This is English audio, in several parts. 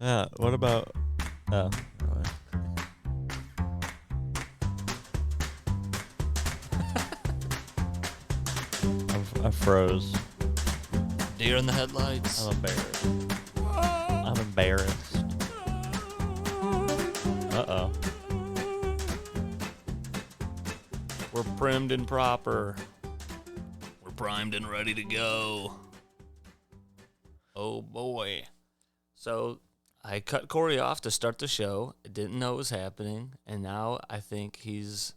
Yeah. What about? Oh. I froze. Deer in the headlights. I'm embarrassed. I'm embarrassed. Uh-oh. We're primed and proper. We're primed and ready to go. Oh boy. So I cut Corey off to start the show. I didn't know it was happening, and now I think he's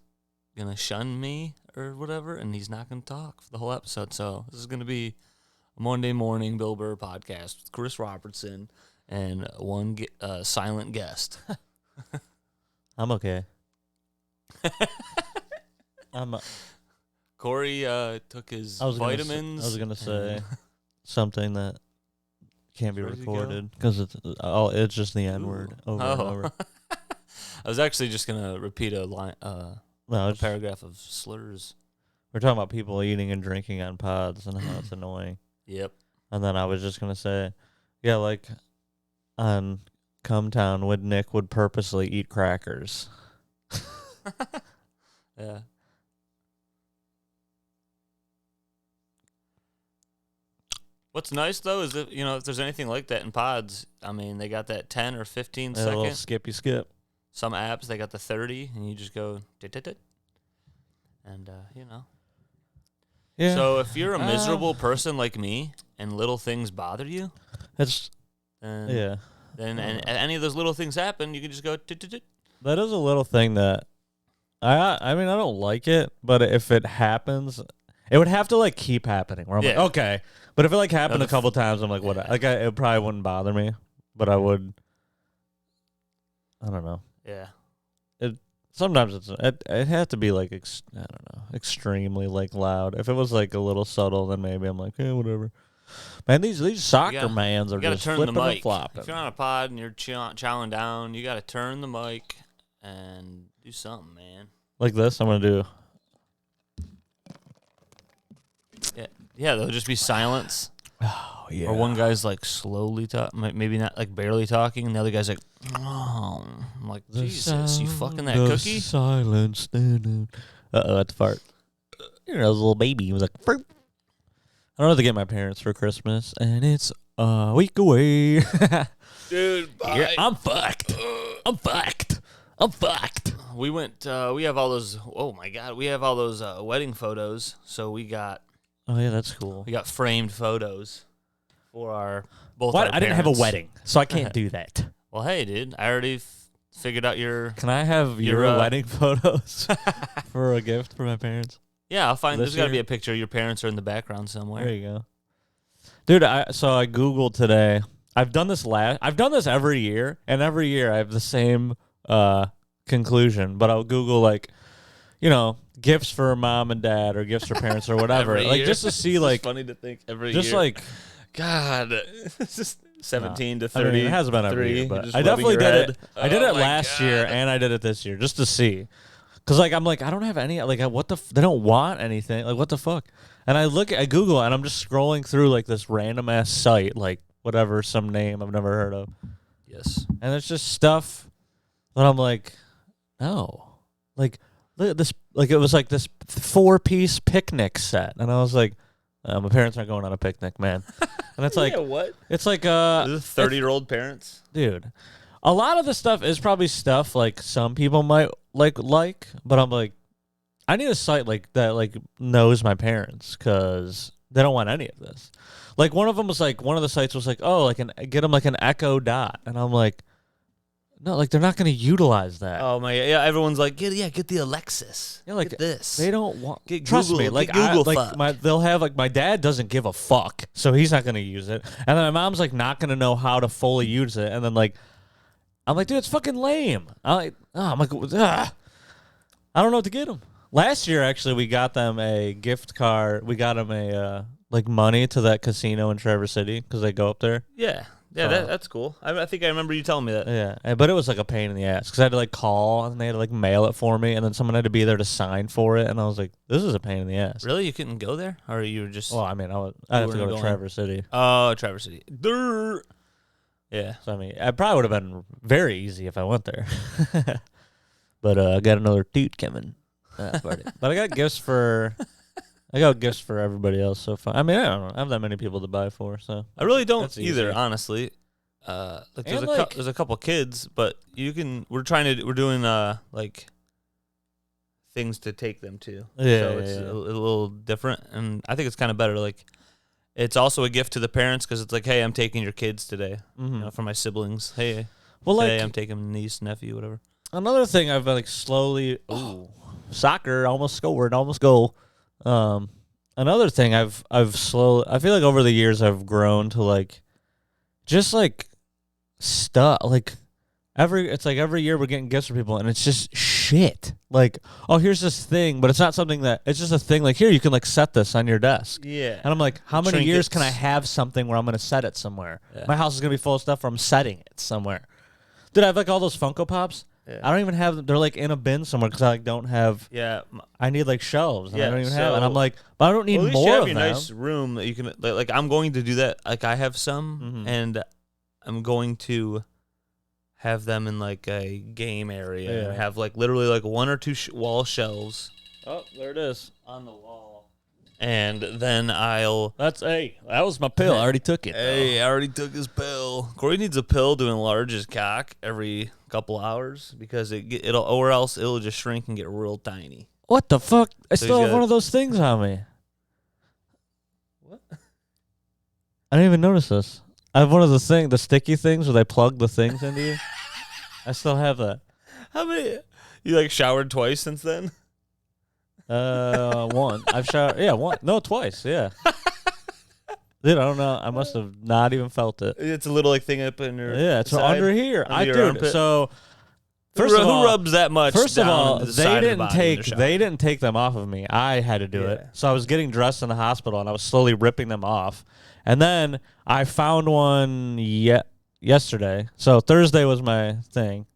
gonna shun me or whatever, and he's not gonna talk for the whole episode. So this is gonna be a Monday morning Bill Burr podcast with Chris Robertson and one silent guest. I'm okay. Corey took his vitamins. I was gonna say something that can't be recorded because it's just the N word over and over. I was actually just gonna repeat a line, a paragraph of slurs. We're talking about people eating and drinking on pods and how it's annoying. Yep. And then I was just gonna say, yeah, like on Come Town, Nick would purposely eat crackers. Yeah. What's nice though is that if there's anything like that in pods, I mean they got that 10 or 15 second. A little skippy skip. Some apps they got the 30, and you just go dit. And Yeah. So if you're a miserable person like me and little things bother you, then any of those little things happen, you can just go dit. That is a little thing that I mean I don't like it, but if it happens, it would have to like keep happening. Where I'm like, okay, but if it like happened a couple times, I'm like, what? Like it probably wouldn't bother me, but I would. I don't know. Yeah. Sometimes it had to be like I don't know, extremely like loud. If it was like a little subtle, then maybe I'm like, whatever. Man, these soccer mans are just flipping and flopping. If you're on a pod and you're chowing down, you got to turn the mic and do something, man. Like this, I'm gonna do. Yeah, there'll just be silence. Oh yeah. Or one guy's like slowly talking, maybe not like barely talking, and the other guy's like, "Oh," I'm like, Jesus, you fucking that cookie? Silence. That's a fart. You know, little baby. He was like, Fruit. I don't know what to get my parents for Christmas, and it's a week away. Dude, bye. I'm fucked. I'm fucked. We went. We have all those. Oh my god, we have all those wedding photos. So we got. Oh yeah, that's cool. We got framed photos for both our parents. I didn't have a wedding, so I can't do that. Well, hey, dude, I already figured out your. Can I have your wedding photos for a gift for my parents? Yeah, I'll find. There's got to be a picture. Your parents are in the background somewhere. There you go, dude. So I googled today. I've done this every year, and every year I have the same conclusion. But I'll Google gifts for mom and dad or gifts for parents or whatever, just to see it's funny to think every just year. God, it's just 17 to 30. I mean, it hasn't been every year, but I definitely did it. I did it last year and I did it this year just to see. Cause I'm like, I don't have any, what the, they don't want anything. Like, what the fuck? And I Google and I'm just scrolling through this random ass site, whatever, some name I've never heard of. Yes. And it's just stuff that I'm like, no, look at this, it was this 4-piece picnic set. And I was like, my parents aren't going on a picnic, man. And it's like, yeah, what? It's like, 30-year-old parents? Dude. A lot of the stuff is probably stuff some people might like, but I'm like, I need a site that knows my parents because they don't want any of this. One of them was one of the sites was get them an Echo Dot, and I'm like, no, they're not going to utilize that. Oh my, yeah, everyone's like, get the Alexis. Yeah, get this. They don't want. Get trust Google, me, get Google fuck. They'll have my dad doesn't give a fuck, so he's not going to use it, and then my mom's not going to know how to fully use it, and then I'm like, dude, it's fucking lame. I don't know what to get them. Last year, actually, we got them a gift card. We got them a money to that casino in Traverse City because they go up there. Yeah, that's cool. I think I remember you telling me that. Yeah, but it was a pain in the ass because I had to call and they had to mail it for me, and then someone had to be there to sign for it, and I was like, this is a pain in the ass. Really, you couldn't go there, or you were just? Well, I mean, I'd have to go to Traverse City. Oh, Traverse City. Durr. Yeah. So I mean, it probably would have been very easy if I went there. But I got another toot coming. But I got gifts for everybody else so far. I mean, I don't know. I have that many people to buy for, so I really don't that's either, easy. honestly. There's And, there's a couple kids, but we're doing like things to take them to. Yeah, so it's a little different, and I think it's kind of better. Like, it's also a gift to the parents because it's like, hey, I'm taking your kids today. Mm-hmm. For my siblings. Hey, well, today like I'm taking niece, nephew, whatever. another thing I've like slowly. Ooh, soccer almost scored, almost goal. Another thing I've slowly. I feel like over the years I've grown to like, just like stuff like. Every year we're getting gifts for people, and it's just shit. Like, oh, here's this thing, but it's not something that it's just a thing. Like, here you can like set this on your desk. Yeah. And I'm like, how many years Trinkets. can I have something where I'm gonna set it somewhere? Yeah. My house is gonna be full of stuff where I'm setting it somewhere. Dude, I have like all those Funko Pops. Yeah. I don't even have them. They're like in a bin somewhere because I like don't have. Yeah. I need like shelves, and I Yeah, don't even have. And I'm so- like, but I don't need Well, at least more you have of your them. nice room that you can like. I'm going to do that. Like, I have some, and I'm going to have them in like a game area and have like literally like one or two wall shelves Oh, there it is. on the wall, and then I'll. That was my pill. I already took it. Hey, I already took his pill. Corey needs a pill to enlarge his cock every couple hours because it'll, or else it'll just shrink and get real tiny. What the fuck? I So still he's have got- one of those things on me. What? I didn't even notice this. I have one of the sticky things where they plug the things into you. I still have that. How many? You like showered twice since then? One. I've showered. Yeah, one. No, twice. Yeah. Dude, I don't know. I must have not even felt it. It's a little like thing up in your. Yeah, it's side, under here. under your armpit. So Who rubs that much? First of down all, to the they side of the didn't body when they're showering? they didn't take them off of me. I had to do it. Yeah. So I was getting dressed in the hospital and I was slowly ripping them off. And then I found one yesterday. So Thursday was my thing.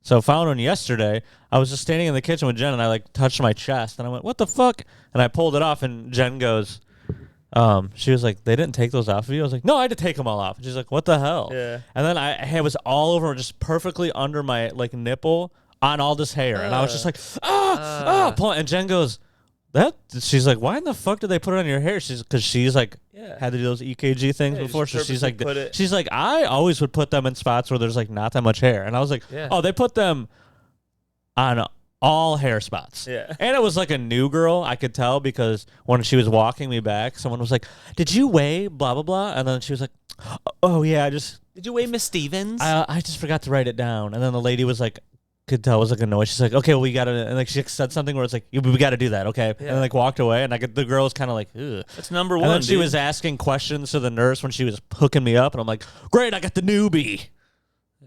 So found one yesterday. I was just standing in the kitchen with Jen and I like touched my chest and I went, "What the fuck?" And I pulled it off and Jen goes, she was like, "They didn't take those off of you?" I was like, "No, I had to take them all off." And she's like, "What the hell?" Yeah. And then it was all over, just perfectly under my like nipple on all this hair. And I was just like, pulling. And Jen goes, she's like, "Why in the fuck did they put it on your hair?" Because she's like, had to do those EKG things Yeah, before. just So she's like, purposely put it- she's like, I always would put them in spots where there's like not that much hair. And I was like, Yeah. oh, they put them on all hair spots. Yeah. And it was like a new girl, I could tell, because when she was walking me back, someone was like, "Did you weigh blah, blah, blah?" And then she was like, "Oh, yeah, Did you weigh Miss Stevens? I just forgot to write it down." And then the lady was like, could tell was like annoyed. She's like, "Okay, well, we got to," and like she said something where it's like, "We got to do that, okay?" And like walked away. And the girl was kind of like, "Ugh." That's number And one. then she was asking questions to the nurse when she was hooking me up. And I'm like, "Great, I got the newbie."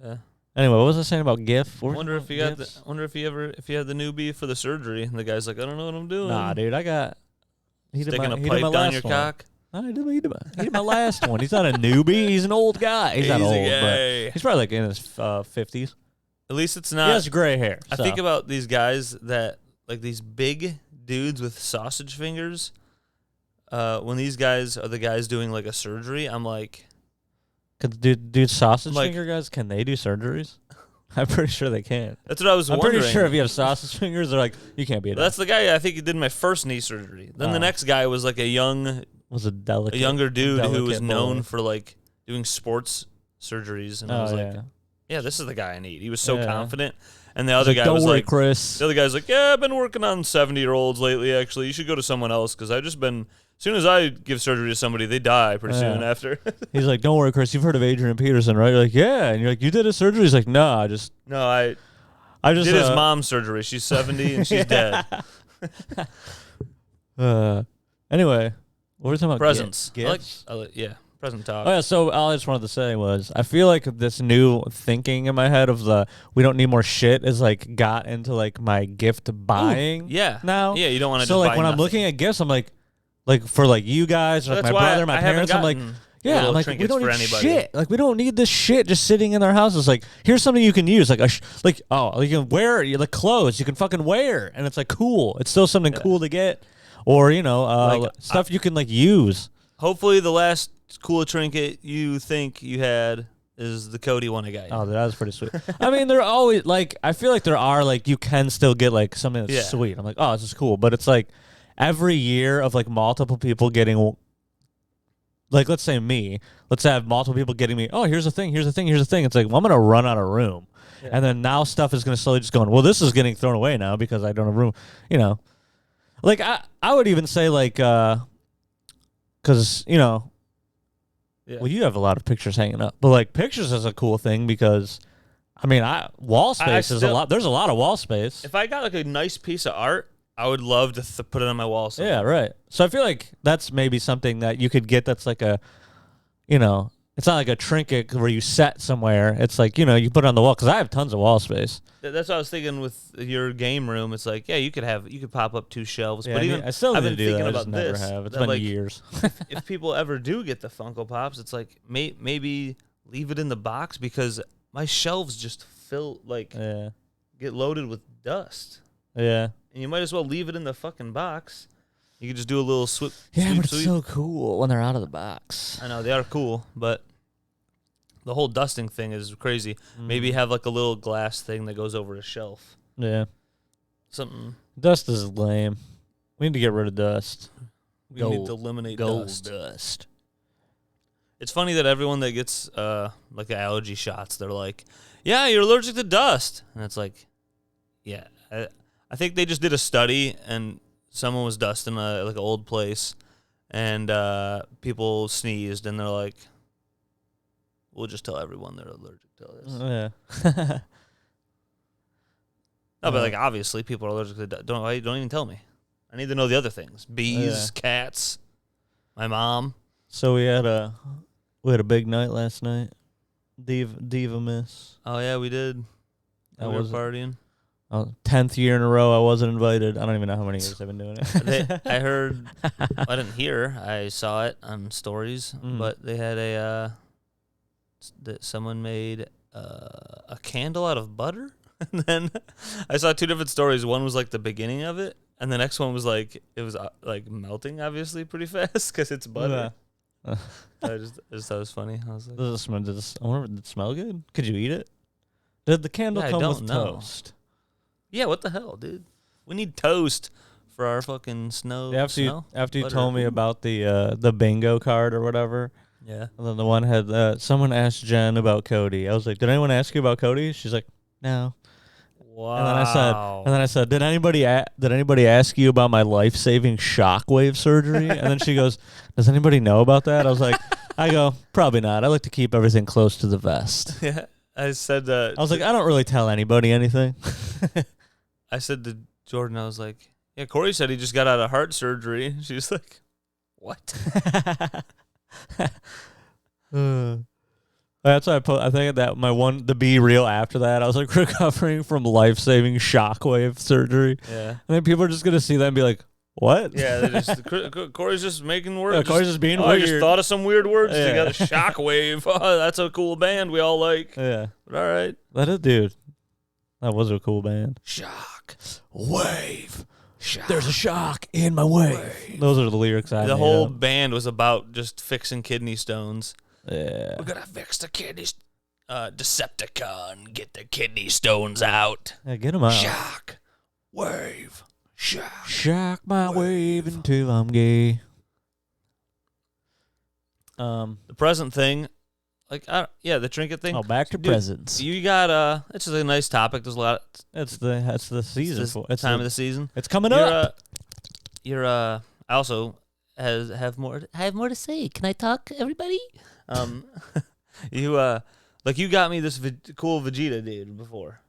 Yeah. Anyway, what was I saying about GIF? Wonder if you had the newbie for the surgery. And the guy's like, "I don't know what I'm doing." Nah, dude, I got Sticking a pipe down your cock. He did my last one. He's not a newbie. He's an old guy. He's not He's a old, guy. but he's probably like in his 50s. At least it's He not. has gray hair. I think about these guys that like these big dudes with sausage fingers. When these guys are the guys doing like a surgery, I'm like, dude, sausage like- finger guys, can they do surgeries? I'm pretty sure they can. that's what I was I'm wondering. pretty sure if you have sausage fingers, they're like, you can't be a That's the guy I think he did my first knee surgery. Then the Oh. next guy was like a younger dude who was known for like doing sports surgeries, and I was like, yeah, this is the guy I need. He was so Yeah. confident. And the other guy "Don't was worry, like, Chris." the other guy's like, "Yeah, I've been working on 70-year-olds lately, actually. You should go to someone else because I've just been, as soon as I give surgery to somebody, they die pretty soon after." He's like, "Don't worry, Chris. You've heard of Adrian Peterson, right?" You're like, "Yeah." And you're like, "You did a surgery?" He's like, "No, I just No, I did did his mom's surgery. She's 70 and she's dead. Anyway, what were we talking about? Presents. Gifts? Yeah, present talk. Oh yeah, so all I just wanted to say was I feel like this new thinking in my head of we don't need more shit is like got into like my gift buying. Yeah. Now. Yeah, you don't want to So just like buy when I'm nothing. looking at gifts, I'm like for like you guys, or like That's my why brother, my I haven't parents, I'm like, gotten yeah, little I'm like, we trinkets don't for need anybody. shit. Like we don't need this shit just sitting in our houses. Like here's something you can use. Like you can wear it, like clothes you can fucking wear, and it's like cool. It's still something cool to get, or stuff you can like use. Hopefully the last cool trinket you think you had is the Cody one I got you. Oh, that was pretty sweet. I mean, they're always like, I feel like there are like, you can still get like something that's sweet. I'm like, oh, this is cool. But it's like every year of like multiple people getting, like, let's say me, let's have multiple people getting me, oh, here's a thing, here's a thing, here's a thing. It's like, well, I'm going to run out of room. Yeah. And then now stuff is going to slowly just going, well, this is getting thrown away now because I don't have room, you know. Like, I would even say like, because, you know, well, you have a lot of pictures hanging up, but like pictures is a cool thing because, I mean, wall space is a lot. There's a lot of wall space. If I got like a nice piece of art, I would love to put it on my wall somewhere. Yeah, right. So I feel like that's maybe something that you could get that's like a, you know, it's not like a trinket where you set somewhere. It's like, you know, you put it on the wall because I have tons of wall space. That's what I was thinking with your game room. It's like, yeah, you could pop up 2 shelves. Yeah, but even I still need to do that. I just never this, have. It's been like, years. if people ever do get the Funko Pops, it's like maybe leave it in the box because my shelves just get loaded with dust. Yeah. And you might as well leave it in the fucking box. You could just do a little sweep. Yeah, but it's so cool when they're out of the box. I know, they are cool, but the whole dusting thing is crazy. Maybe have like a little glass thing that goes over a shelf. Yeah. Something. Dust is lame. We need to get rid of dust. We need to eliminate dust. It's funny that everyone that gets like the allergy shots, they're like, yeah, you're allergic to dust. And it's like, yeah. I think they just did a study and someone was dusting like an old place and people sneezed and they're like, we'll just tell everyone they're allergic to this. Yeah. No, but like obviously people are allergic to dust. Don't even tell me. I need to know the other things. Bees, cats, my mom. So we had a big night last night. Diva Miss. Oh yeah, we did. We were partying. 10th year in a row I wasn't invited. I don't even know how many years I've been doing it. I heard, I didn't hear, I saw it on stories, but they had that someone made a candle out of butter. And then I saw 2 different stories. One was like the beginning of it, and the next one was like, it was like melting obviously pretty fast because it's butter. I just thought it was funny. I was like, I wonder, did it smell good? Could you eat it? Did the candle come with toast? Yeah, what the hell, dude? We need toast for our fucking snow. Yeah, after you told me about the bingo card or whatever. Yeah. And then the one had someone asked Jen about Cody. I was like, did anyone ask you about Cody? She's like, no. Wow. And then I said, did anybody ask you about my life-saving Shockwave surgery? And then she goes, does anybody know about that? I was like, I go, probably not. I like to keep everything close to the vest. Yeah. I said I was like, I don't really tell anybody anything. I said to Jordan, I was like, yeah, Corey said he just got out of heart surgery. She was like, what? That's why I think that the be real after that, I was like recovering from life-saving Shockwave surgery. Yeah. And then people are just going to see that and be like, what? Yeah, Corey's just making words. Yeah, Corey's just being weird. I just thought of some weird words. Yeah. They got a Shockwave. Oh, that's a cool band we all like. Yeah. But all right. Dude. That was a cool band. Shockwave. There's a shock in my wave. Those are the lyrics I The whole band was about just fixing kidney stones. Yeah. We're going to fix the kidney Decepticon. Get the kidney stones out. Yeah, get them out. Shockwave. Shock my wave until I'm gay. The present thing, like the trinket thing. Oh, back to presents. You got it's just a nice topic. There's a lot. It's the season. It's time of the season. It's coming up. I also have more to say. Can I talk, everybody? You got me this cool Vegeta dude before.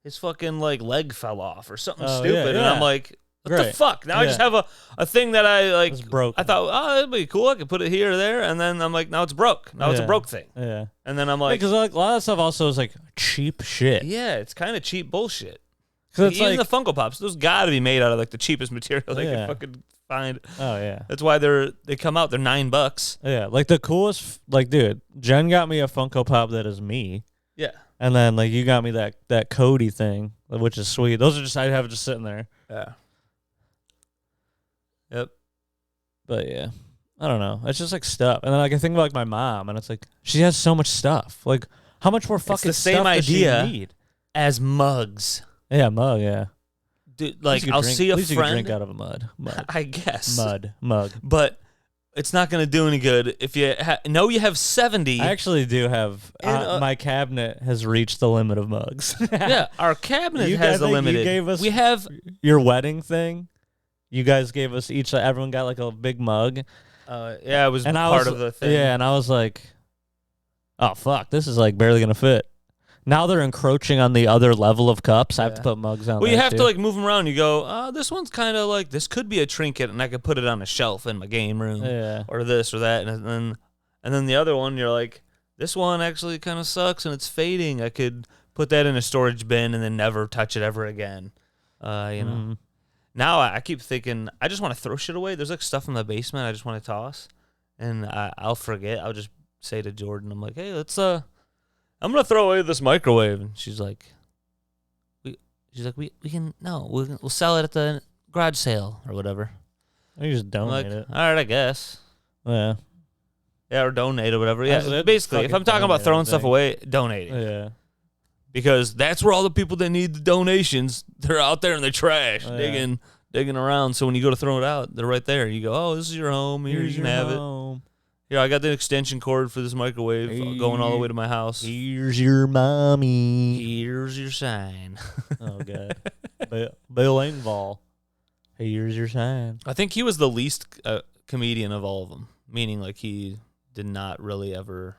His fucking like leg fell off or something stupid, and I'm like, what the fuck? Now I just have a thing that I like. It's broke. I thought, oh, that'd be cool. I could put it here or there, and then I'm like, now it's broke. Now it's a broke thing. Yeah. And then I'm like, because like, a lot of that stuff also is like cheap shit. Yeah, it's kind of cheap bullshit. Because even the Funko Pops, those got to be made out of like the cheapest material they can fucking find. Oh yeah. That's why they come out. They're $9. Yeah, like the coolest. Like, dude, Jen got me a Funko Pop that is me. Yeah. And then like you got me that Cody thing, which is sweet. Those are just I have it just sitting there. Yeah. Yep. But yeah, I don't know. It's just like stuff. And then like I think about like my mom, and it's like she has so much stuff. Like how much more fucking the same stuff idea. does she need? As mugs. Yeah, mug. Yeah. Dude, like I'll see a at least you can friend. drink out of a mug. I guess. Mug. But it's not going to do any good if you know you have 70. I actually do have my cabinet has reached the limit of mugs. Yeah, our cabinet has the limited. You gave us we have your wedding thing. You guys gave us each. Everyone got like a big mug. Yeah, it was part of the thing. Yeah, and I was like, oh fuck, this is like barely gonna fit. Now they're encroaching on the other level of cups. I have to put mugs on. Well, you have to like move them around. You go, this one's kind of like this could be a trinket, and I could put it on a shelf in my game room, or this or that, and then the other one, you're like, this one actually kind of sucks and it's fading. I could put that in a storage bin and then never touch it ever again. You know. Now I keep thinking I just want to throw shit away. There's like stuff in the basement I just want to toss, and I'll forget. I'll just say to Jordan, I'm like, hey, let's I'm gonna throw away this microwave, and she's like, we can we'll sell it at the garage sale or whatever. You just donate it. All right, I guess. Yeah, or donate or whatever. Yeah, basically, if I'm talking about throwing stuff away, donate it. Yeah, because that's where all the people that need the donations, they're out there in the trash digging around. So when you go to throw it out, they're right there. You go, oh, this is your home. Here you can have it. Here, I got the extension cord for this microwave going all the way to my house. Here's your mommy. Here's your sign. Oh, God. Bill Engvall. Here's your sign. I think he was the least comedian of all of them, meaning like he did not really ever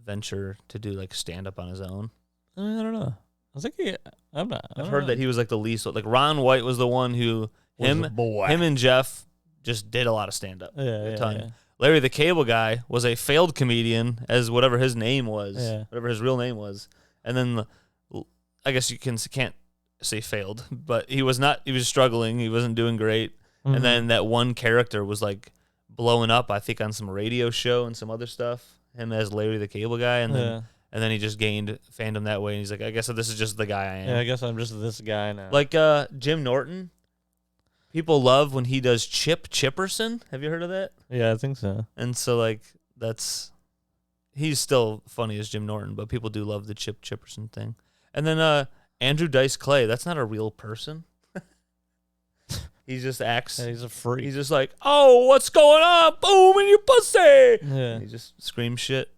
venture to do like stand-up on his own. I don't know. I think I've heard that he was like the least. Like Ron White was the one who, him and Jeff just did a lot of stand-up. Yeah. Larry the Cable Guy was a failed comedian, as whatever his name was, whatever his real name was. And then I guess you can't say failed, but he was not. He was struggling. He wasn't doing great. Mm-hmm. And then that one character was like blowing up, I think, on some radio show and some other stuff. Him as Larry the Cable Guy, and then he just gained fandom that way. And he's like, I guess this is just the guy I am. Yeah, I guess I'm just this guy now. Like Jim Norton. People love when he does Chip Chipperson. Have you heard of that? Yeah, I think so. And so, like, he's still funny as Jim Norton, but people do love the Chip Chipperson thing. And then Andrew Dice Clay, that's not a real person. He just acts. Yeah, he's a freak. He's just like, oh, what's going on? Boom in your pussy. Yeah. And he just screams shit.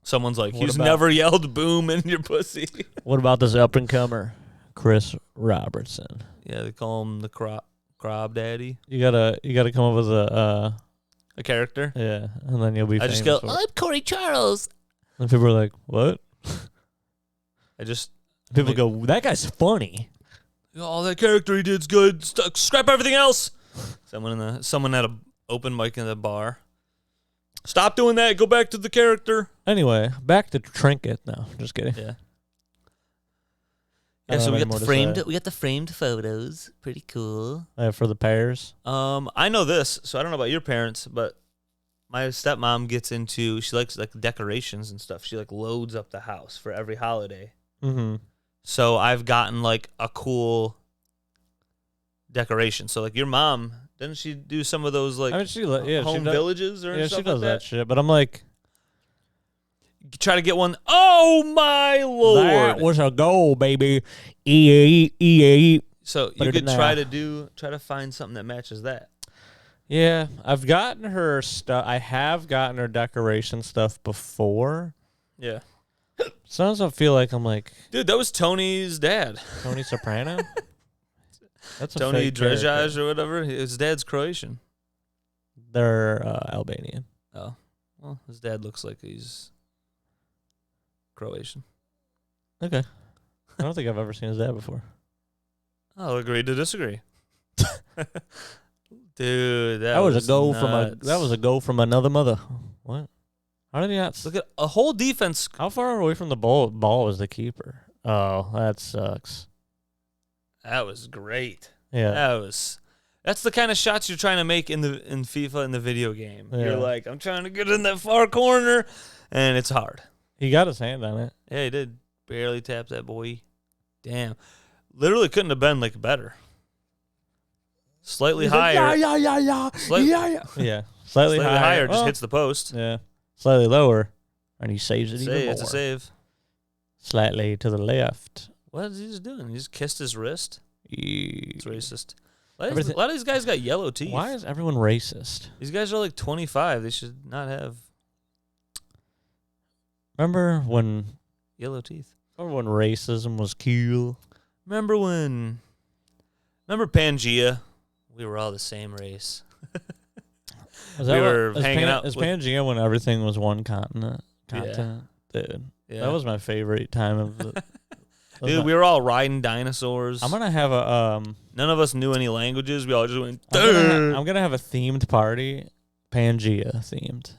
Someone's like, he's never yelled boom in your pussy. What about this up-and-comer, Chris Robertson? Yeah, they call him the Crob Daddy. You gotta come up with a character. Yeah, and then you'll be. I just go, I'm Corey Charles. And people are like, what? People go, that guy's funny. Oh, that character he did's good. Scrap everything else. Someone at a open mic in the bar. Stop doing that. Go back to the character. Anyway, back to Trinket. No, just kidding. Yeah. Yeah, so we got the framed photos. Pretty cool. For the pairs. I know this, so I don't know about your parents, but my stepmom gets into, she likes like decorations and stuff. She like loads up the house for every holiday. Mm-hmm. So I've gotten like a cool decoration. So like your mom, didn't she do some of those like home villages or stuff she does like that shit. But I'm like, try to get one. Oh my lord! That was a goal, baby. EA. So you could try to find something that matches that. Yeah, I've gotten her stuff. I have gotten her decoration stuff before. Yeah. Sometimes I feel like I'm like, dude, that was Tony's dad. Tony Soprano. That's Tony Drezaj or whatever. His dad's Croatian. They're Albanian. Oh, well, his dad looks like he's Croatian. Okay. I don't think I've ever seen his dad before. I'll agree to disagree. Dude, that was a goal from another mother. What? How did he not look at a whole defense? How far away from the ball was the keeper? Oh, that sucks. That was great. Yeah. That's the kind of shots you're trying to make in FIFA in the video game. Yeah. You're like, I'm trying to get in that far corner, and it's hard. He got his hand on it. Yeah, he did. Barely tapped that boy. Damn. Literally couldn't have been like better. Slightly He's like, higher. yeah. Yeah. Slightly higher just Oh. hits the post. Yeah. Slightly lower. And he saves it even more. It's a save. Slightly to the left. What is he just doing? He just kissed his wrist? It's racist. A lot Everything- of these guys got yellow teeth. Why is everyone racist? These guys are like 25. They should not have Remember when yellow teeth. racism was cool? Remember Pangea? We were all the same race. Is We that were is hanging out Is with- Pangea when everything was one continent? Yeah. Dude. Yeah. That was my favorite time of the. Dude, we were all riding dinosaurs. I'm gonna have a None of us knew any languages. We all just went. I'm gonna have a themed party, Pangea themed.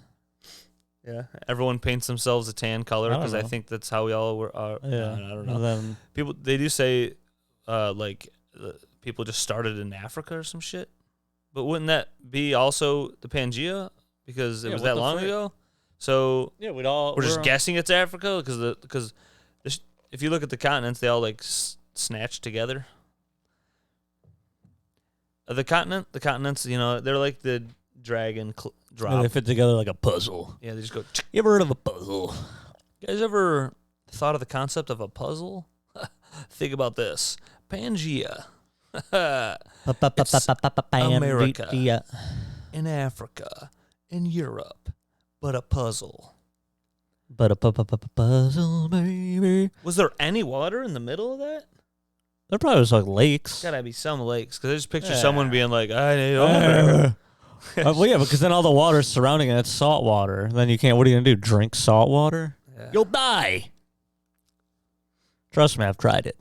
Yeah, everyone paints themselves a tan color I don't because I know. think that's how we all were. Yeah, I don't know. And then People, they do say, people just started in Africa or some shit. But wouldn't that be also the Pangea because it Yeah, was what that the long frick? ago? So yeah, we're we're just guessing it's Africa because if you look at the continents, they all like snatch together. The continents, they're like the dragon drop. They fit together like a puzzle. Yeah, they just go. You ever heard of a puzzle? You guys ever thought of the concept of a puzzle? Think about this. Pangea. America. In Africa. In Europe. But a puzzle. But a puzzle, baby. Was there any water in the middle of that? There probably was like lakes. Gotta be some lakes. Because I just picture Yeah. someone being like, I need water. Well, yeah, because then all the water surrounding it, it's salt water. Then you can't. What are you gonna do? Drink salt water? Yeah. You'll die. Trust me, I've tried it.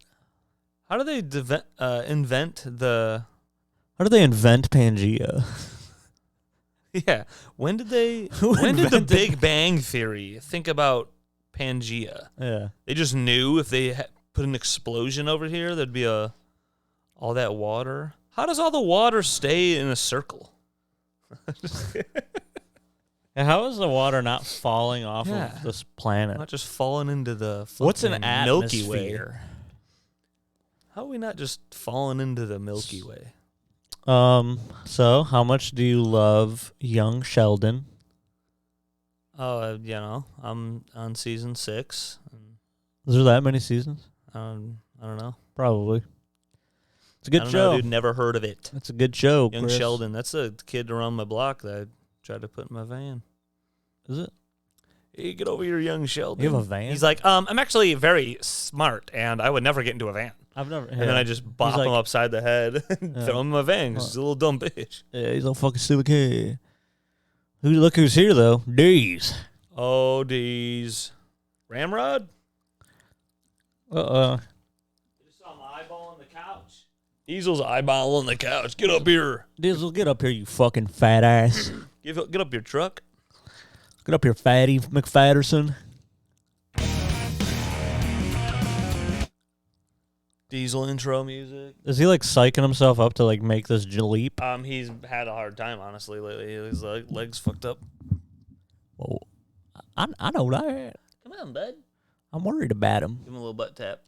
How do they invent the... How did they invent Pangea? Yeah. When did the invented- Big Bang Theory think about Pangea? Yeah. They just knew if they put an explosion over here, there'd be all that water. How does all the water stay in a circle? And how is the water not falling off Yeah. of this planet? Not just falling into the What's an fucking Milky Way? atmosphere? How are we not just falling into the Milky Way? So how much do you love young Sheldon? Oh, I'm on season 6. Is there that many seasons? I don't know. Probably. It's a I good don't show. know, dude. Never heard of it. It's a good show. Young Chris. Sheldon. That's a kid around my block that I tried to put in my van. Is it? Hey, get over here, young Sheldon. You have a van? He's like, I'm actually very smart, and I would never get into a van. I've never. And then I just bop like- him upside the head and Yeah. throw him in my van 'cause he's a little dumb bitch. Yeah, he's a fucking stupid kid. Look who's here though. D's. Oh, geez. Ramrod? You just saw my eyeball on the couch. Diesel's eyeball on the couch. Get up here. Diesel, get up here, you fucking fat ass. Get up your truck. Get up here, fatty McFatterson. Diesel intro music. Is he like psyching himself up to like make this leap? He's had a hard time, honestly, lately. His legs fucked up. Well, I know that. Come on, bud. I'm worried about him. Give him a little butt tap.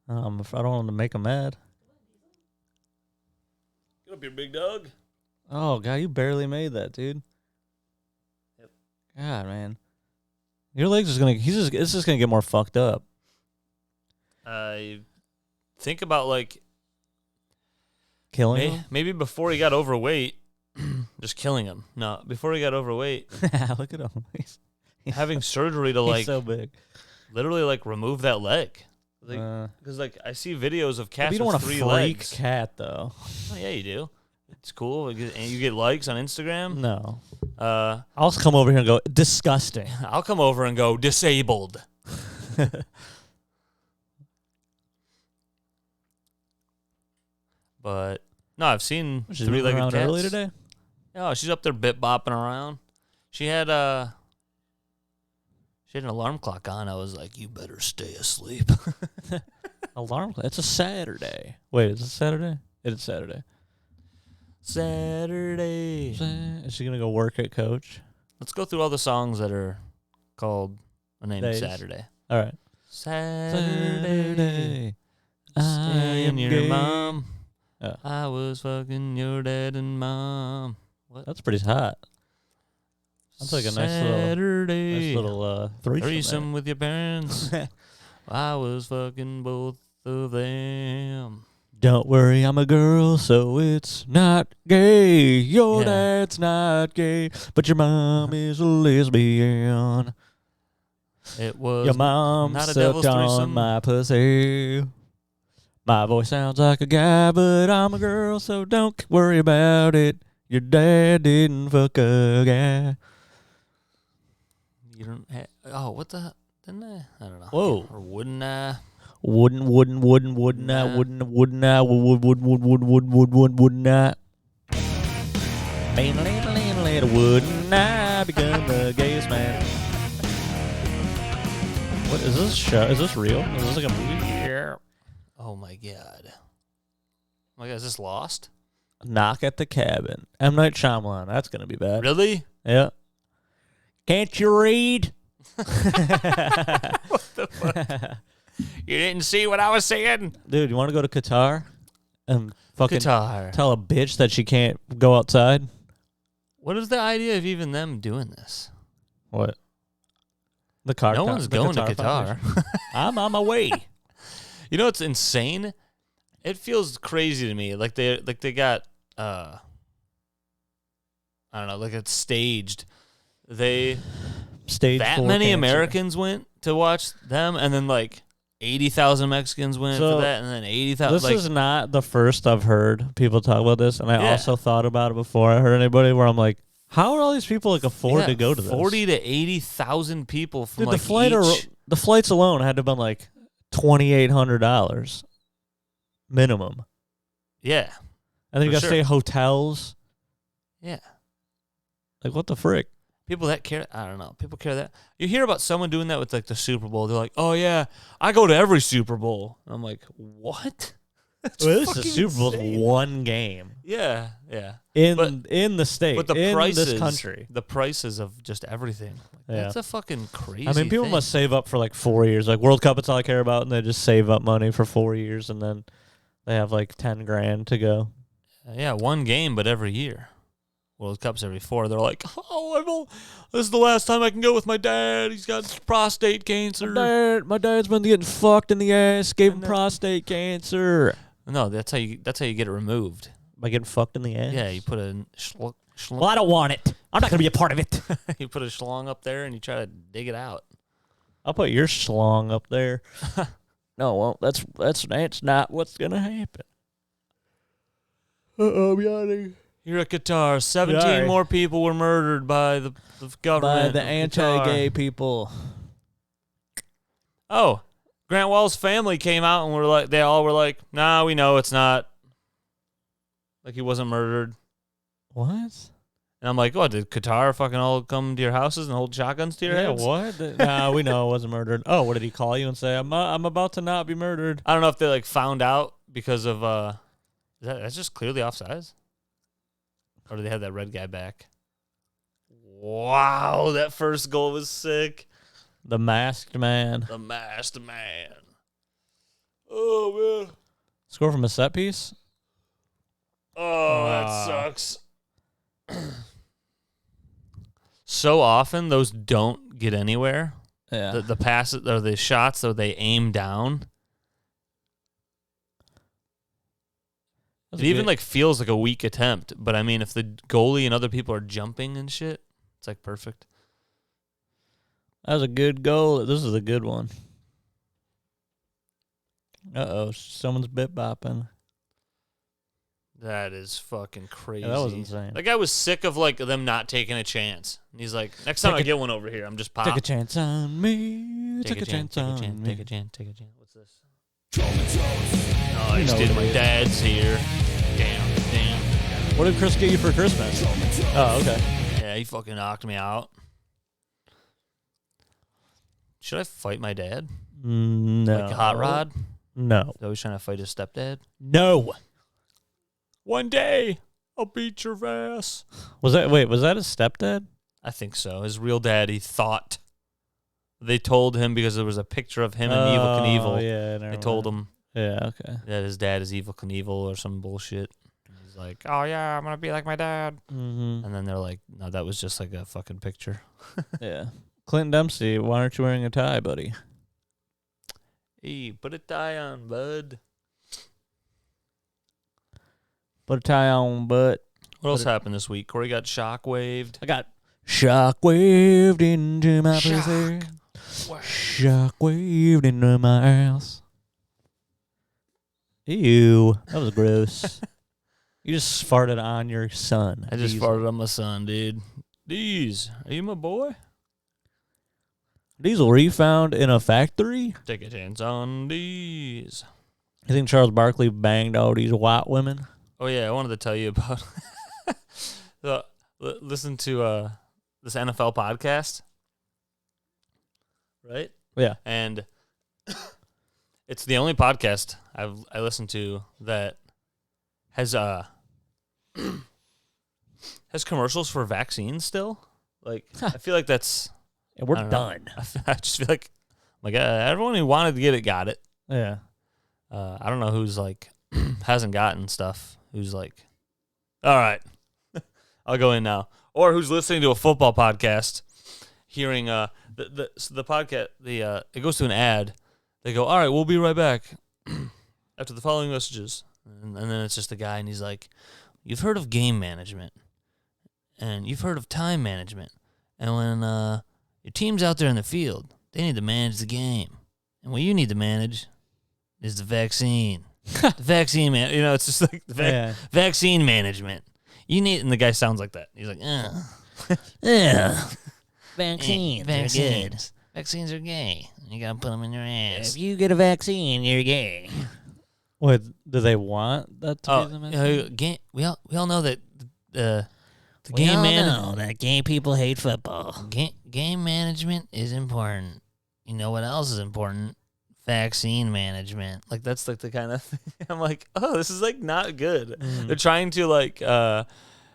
If I don't want to make him mad. Get up here, big dog. Oh god, you barely made that, dude. Yep. God, man, your legs is gonna. It's just gonna get more fucked up. Think about like Killing him. maybe before he got overweight, just killing him. No, before he got overweight, Look at him. He's having surgery to like so big. literally like remove that leg. Because like I see videos of cats you don't with want a 3 freak legs. cat though. Oh, yeah, you do. It's cool. And you get likes on Instagram. No, I'll I'll just come over here and go disgusting. come over and go disabled. But no, I've seen She's moving 3-legged around cats. early today. Oh, she's up there bit bopping around. She had an alarm clock on. I was like, you better stay asleep. Alarm clock. It's a Saturday. Wait, is it Saturday? It is Saturday. Saturday. Is she gonna go work at Coach? Let's go through all the songs that are called a name Days. Saturday. All right. Saturday. I Stay am in your gay. mom. Yeah. I was fucking your dad and mom. What? That's pretty hot. That's like a Saturday. nice little threesome with your parents. I was fucking both of them. Don't worry, I'm a girl, so it's not gay. Your dad's not gay, but your mom is a lesbian. It was your mom not a sucked devil's on threesome. my pussy. My voice sounds like a guy, but I'm a girl, so don't worry about it. Your dad didn't fuck a guy. You don't have... Oh, what the... Didn't I? I don't know. Whoa. Or wouldn't I? Wouldn't I, wouldn't I, wouldn't I? Wouldn't I become the gayest man? What is this show? Is this real? Is this like a movie? Yeah. Oh my god. Oh my god, is this Lost? Knock at the Cabin. M. Night Shyamalan. That's gonna be bad. Really? Yeah. Can't you read? What the fuck? You didn't see what I was saying? Dude, you want to go to Qatar and fucking Qatar. tell a bitch that she can't go outside? What is the idea of even them doing this? What? The car. No one's going to Qatar. I'm on my way. You know what's insane? It feels crazy to me. Like they got I don't know, like it's staged. They Stage that 4 many cancer. Americans went to watch them, and then like 80,000 Mexicans went So, for that, and then 80,000. This like, is not the first I've heard people talk about this, and I Yeah. also thought about it before I heard anybody where I'm like, how are all these people like afford to go to this? 40 to 80,000 people from Dude, like the flights alone had to have been like $2,800 minimum. Yeah. And then you For got to sure. stay at hotels. Yeah. Like, what the frick? People that care, I don't know. People care that. You hear about someone doing that with like the Super Bowl. They're like, "Oh yeah, I go to every Super Bowl." And I'm like, "What?" That's Well, this is fucking Super Bowl's insane. one game Yeah, yeah. in But- the state, But the in prices, this country. the prices of just everything. Yeah. That's a fucking crazy. I mean, people thing. must save up for like 4 years. Like World Cup, it's all I care about, and they just save up money for 4 years, and then they have like 10 grand to go. Yeah, one game, but every year. World Cup's every 4. They're like, "Oh, this is the last time I can go with my dad. He's got prostate cancer." My dad's been getting fucked in the ass. Gave him And then- prostate cancer No, that's how you get it removed. by getting fucked in the ass. Yeah, you put a Well, I don't want it. I'm not gonna be a part of it. you put a schlong up there and you try to dig it out. I'll put your schlong up there. No, well, that's not what's gonna happen. I'm yawning. Here at Qatar, 17 Sorry. more people were murdered by the By government. the of anti-gay Qatar. people. Oh, Grant Wall's family came out and they all were like, "Nah, we know it's not. Like he wasn't murdered." What? And I'm like, "What? Did Qatar fucking all come to your houses and hold shotguns to your Yeah, heads?" what? Nah, we know it wasn't murdered. Oh, what did he call you and say? I'm about to not be murdered. I don't know if they like found out because of that's just clearly offsides. Or do they have that red guy back? Wow, that first goal was sick. The masked man. The masked man. Oh man. Score from a set piece? Oh, that sucks. So often those don't get anywhere. Yeah. The passes or the shots though they aim down. It even like feels like a weak attempt, but I mean if the goalie and other people are jumping and shit, it's like perfect. That was a good goal. This is a good one. Uh-oh, someone's bit bopping. That is fucking crazy. Yeah, that was insane. That guy was sick of like them not taking a chance. And he's like, next time I get one over here, I'm just popping. Take a chance on me. Take a chance on me. Take a chance. What's this? Oh, I just did my dad's here. Damn. What did Chris get you for Christmas? Oh, okay. Yeah, he fucking knocked me out. Should I fight my dad? No. Like Hot Rod? No. He's always trying to fight his stepdad? No. One day, I'll beat your ass. Was that his stepdad? I think so. His real dad, he thought. They told him because there was a picture of him and Evil Knievel. Yeah, They told him Yeah, okay. that his dad is Evil Knievel or some bullshit. And he's like, oh yeah, I'm gonna be like my dad. Mm-hmm. And then they're like, no, that was just like a fucking picture. Yeah. Clinton Dempsey, why aren't you wearing a tie, buddy? Hey, put a tie on, bud. Put a tie on, butt. What else happened this week? Corey got shockwaved. I got shockwaved into my pussy. Shockwaved into my ass. Ew. That was gross. You just farted on your son. I just farted on my son, dude. Deez, are you my boy? Diesel, were you found in a factory? Take a chance on these. You think Charles Barkley banged all these white women? Oh yeah, I wanted to tell you about. Listen to this NFL podcast, right? Yeah. And it's the only podcast I listen to that has has commercials for vaccines still. Like I feel like that's And we're I don't done. I just feel like everyone who wanted to get it got it. Yeah. I don't know who's like hasn't gotten stuff. Who's like, all right, I'll go in now, or who's listening to a football podcast, hearing the podcast it goes to an ad. They go, all right, we'll be right back after the following messages, and then it's just a guy, and he's like, you've heard of game management, and you've heard of time management, and when your team's out there in the field, they need to manage the game, and what you need to manage is the vaccine. The vaccine, man. You know, it's just like the vaccine management. You need, and the guy sounds like that. He's like, Yeah. Vaccines vaccines are good. Vaccines are gay. You gotta put them in your ass. If you get a vaccine, you're gay. What, do they want that to be the message? We all know that the We game all man know that gay people hate football. game management is important. You know what else is important? Vaccine management. Like that's like the kind of thing. I'm like, oh, this is like not good. They're trying to like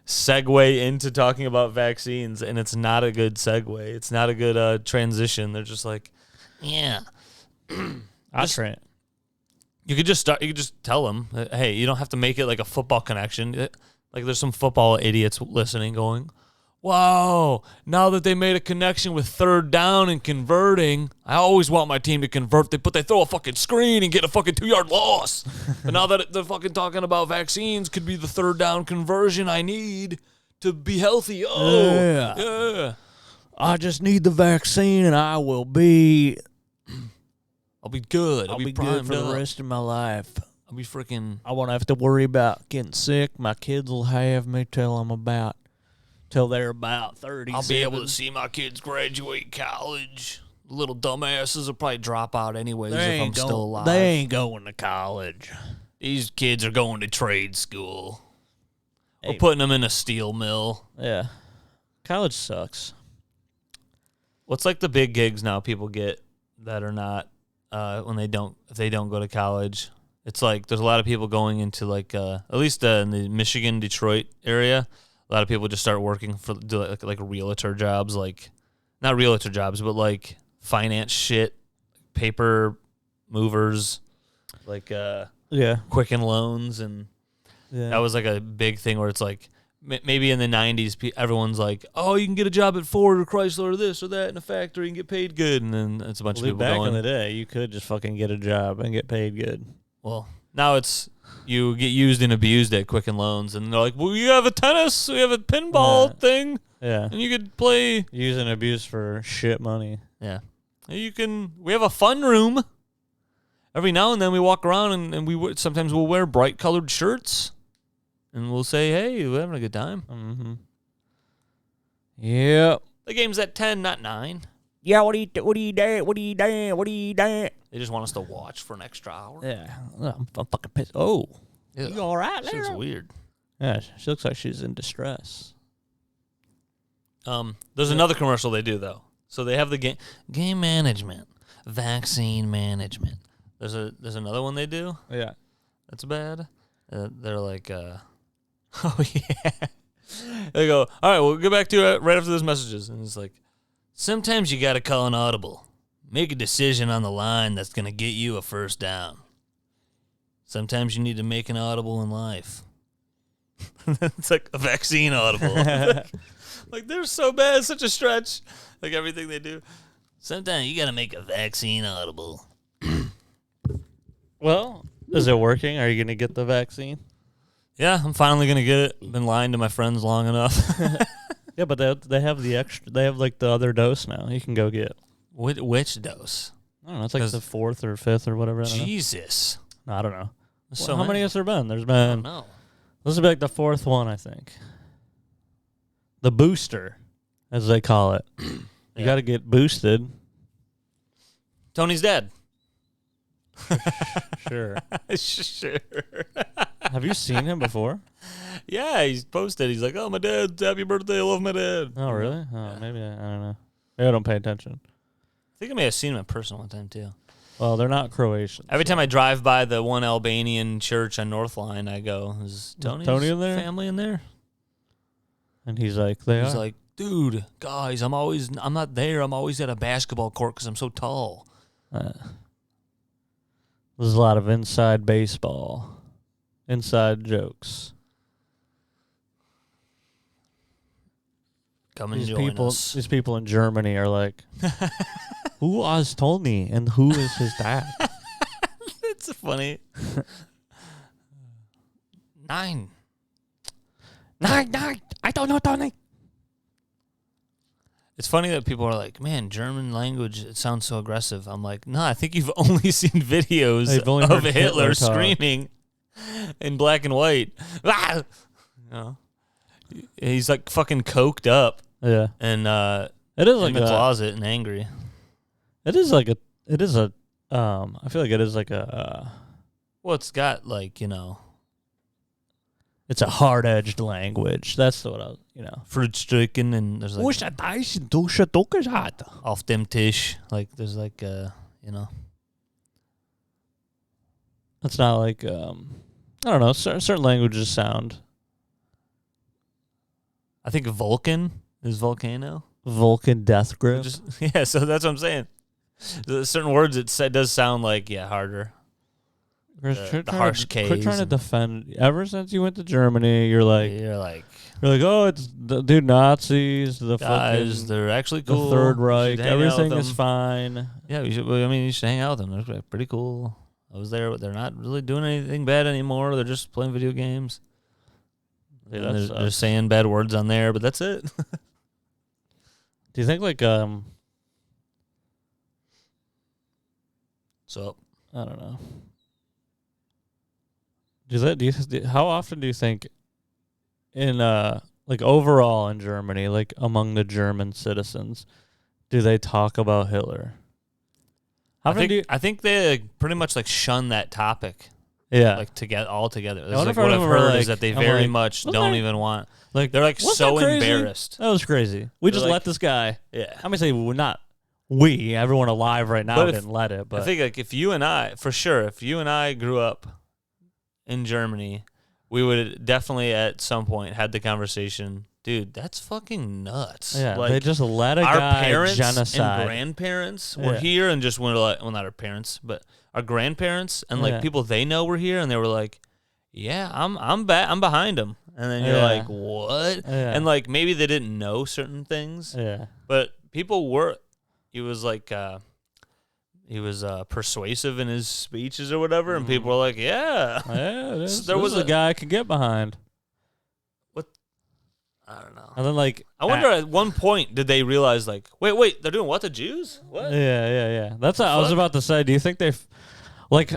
segue into talking about vaccines, and it's not a good segue. It's not a good transition. They're just like, yeah. You could just tell them, hey, you don't have to make it like a football connection. Like there's some football idiots listening going, wow, now that they made a connection with third down and converting, I always want my team to convert, but they throw a fucking screen and get a fucking 2-yard loss. But now that they're fucking talking about vaccines could be the third down conversion I need to be healthy. Oh, yeah. I just need the vaccine and I will be... I'll be good. I'll be good for the rest of my life. I'll be freaking... I won't have to worry about getting sick. My kids will have me till they're about 30. I'll be able to see my kids graduate college. Little dumbasses will probably drop out anyways if I'm still alive. They ain't going to college. These kids are going to trade school. Hey. We're putting them in a steel mill. Yeah. College sucks. What's like the big gigs now people get that are not if they don't go to college? It's like there's a lot of people going into like at least in the Michigan, Detroit area. A lot of people just start working for like realtor jobs, like not realtor jobs, but like finance shit, paper movers, like Quicken Loans, and that was like a big thing where it's like maybe in the 90s everyone's like, oh, you can get a job at Ford or Chrysler or this or that in a factory and get paid good, and then it's a bunch of people back going. in the day, you could just fucking get a job and get paid good. Well, now it's you get used and abused at Quicken Loans, and they're like, well, you have a tennis, we have a pinball thing, and you could play. Use and abuse for shit money. Yeah. We have a fun room. Every now and then we walk around and sometimes we'll wear bright colored shirts, and we'll say, hey, we're having a good time. Mm-hmm. Yep. The game's at 10, not 9. Yeah, what are you doing? They just want us to watch for an extra hour. Yeah, I'm fucking pissed. Oh, yeah. You all right, She Lara? looks weird. Yeah, she looks like she's in distress. There's another commercial they do though. So they have the game management, vaccine management. There's another one they do. Yeah, that's bad. They're like, oh yeah. They go, all right, we'll get back to it right after those messages, and it's like, sometimes you got to call an audible. Make a decision on the line that's going to get you a first down. Sometimes you need to make an audible in life. It's like a vaccine audible. Like they're so bad. It's such a stretch. Like everything they do. Sometimes you got to make a vaccine audible. Well, is it working? Are you going to get the vaccine? Yeah, I'm finally going to get it. Been lying to my friends long enough. Yeah, but they have the extra. They have like the other dose now. You can go get. Which dose? I don't know. It's like the 4th or 5th or whatever. Jesus. I don't know. So how many has there been? There's I been. don't know. This will be like the 4th one, I think. The booster, as they call it. You got to get boosted. Tony's dead. Sure. Sure. Have you seen him before? Yeah, he's posted. He's like, "Oh, my dad, happy birthday, I love my dad." Oh, really? Oh, maybe I don't know. Maybe I don't pay attention. I think I may have seen him in person one time too. Well, they're not Croatian. Every time I drive by the one Albanian church on North Line, I go, "Is Tony's Tony in there? family in there?" And he's like, he's like, "Dude, guys, I'm not there. I'm always at a basketball court because I'm so tall." There's a lot of inside baseball, inside jokes. Come and join us. These people in Germany are like, who is Tony and who is his dad? It's funny. 9. I don't know Tony. It's funny that people are like, "Man, German language, it sounds so aggressive." I'm like, no, I think you've only seen videos of Hitler screaming in black and white. Ah! You know? He's like fucking coked up. Yeah. And it is like in the closet and angry. I feel like it is like a well, it's got like, it's a hard-edged language. That's what I was, Fruitstricken, and there's like off dem Tisch. Like there's like It's not like I don't know. Certain languages sound. I think Vulcan is volcano. Vulcan death grip. Yeah, so that's what I'm saying. There's certain words it does sound like harder. The harsh K's. Quit trying to defend. Ever since you went to Germany, you're like, oh, it's dude, Nazis, the guys, fucking, they're actually cool. The Third Reich, everything is fine. Yeah, you should hang out with them. They're pretty cool. I was there. They're not really doing anything bad anymore. They're just playing video games. Yeah, they're saying bad words on there, but that's it. Do you think So I don't know. How often do you think in overall in Germany, like among the German citizens, do they talk about Hitler? I think they pretty much like shun that topic. Yeah, like all together. What I've heard is that they very much don't even want. Like they're like so embarrassed. That was crazy. We just let this guy. Yeah, I'm gonna say we're not. Everyone alive right now didn't let it. But I think like if you and I grew up in Germany, we would definitely at some point had the conversation. Dude, that's fucking nuts. Yeah, like, they just let a our guy parents genocide. And grandparents were here and just went like, well, not our parents, but our grandparents and like people they know were here and they were like, yeah, I'm behind them. And then you're like, what? Yeah. And like maybe they didn't know certain things. Yeah. But people were. He was like. He was persuasive in his speeches or whatever, and people were like, "Yeah, there was a guy I could get behind." What? I don't know. And then I wonder at one point did they realize wait, they're doing what, the Jews? What? Yeah. That's what I was about to say. Do you think they like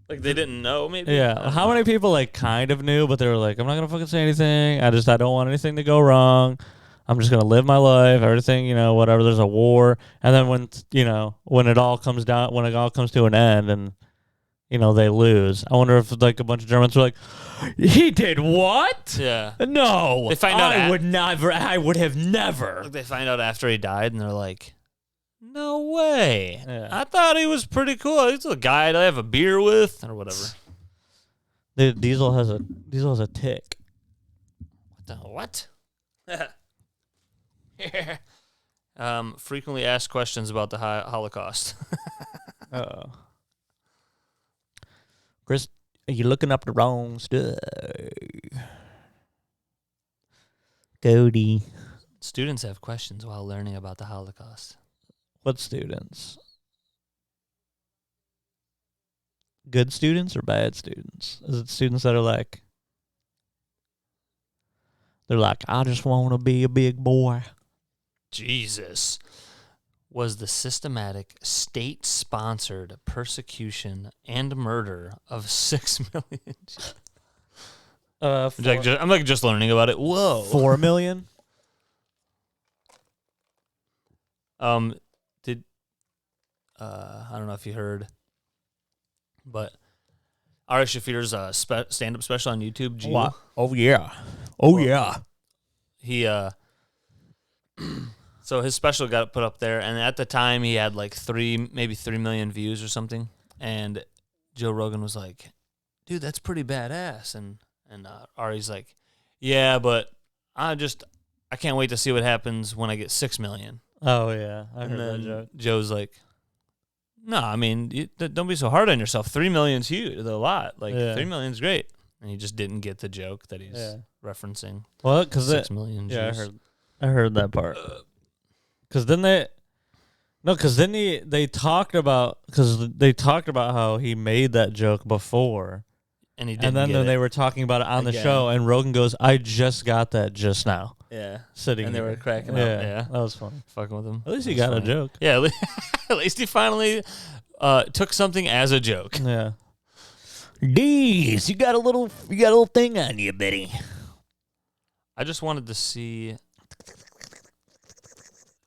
they didn't know? Maybe. Yeah. How many people kind of knew, but they were like, "I'm not gonna fucking say anything. I don't want anything to go wrong. I'm just going to live my life, everything, whatever, there's a war." And then when it all comes to an end and, they lose. I wonder if a bunch of Germans were like, he did what? Yeah. No. They find out I would have never. They find out after he died and they're like, no way. Yeah. I thought he was pretty cool. He's a guy to have a beer with or whatever. Diesel has a tick. What? Frequently asked questions about the Holocaust. Uh-oh. Chris, you're looking up the wrong stuff. Cody. Students have questions while learning about the Holocaust. What students? Good students or bad students? Is it students that are like, they're like, I just want to be a big boy. Jesus. Was the systematic state-sponsored persecution and murder of 6 million. I'm like just learning about it. Whoa. 4 million? I don't know if you heard, but Ari Shafir's stand-up special on YouTube. Jew, Oh yeah. Oh yeah. he so his special got put up there, and at the time he had like 3 million views or something. And Joe Rogan was like, "Dude, that's pretty badass." And Ari's like, "Yeah, but I can't wait to see what happens when I get 6 million." Oh yeah, I heard then that joke. Joe's like, "No, I mean, don't be so hard on yourself. 3 million's huge, a lot. Like 3 million's great." And he just didn't get the joke that he's referencing. Well, because 6 million. Yeah, Jews. I heard that part. Because then they talked about how he made that joke before, and he didn't. And then they were talking about it on the show, and Rogan goes, "I just got that just now." Yeah, sitting and they here. were cracking up. Yeah, that was funny. Fucking with him. At least he got a joke. Yeah, at least he finally took something as a joke. Yeah. Deez, you got a little thing on you, Betty. I just wanted to see.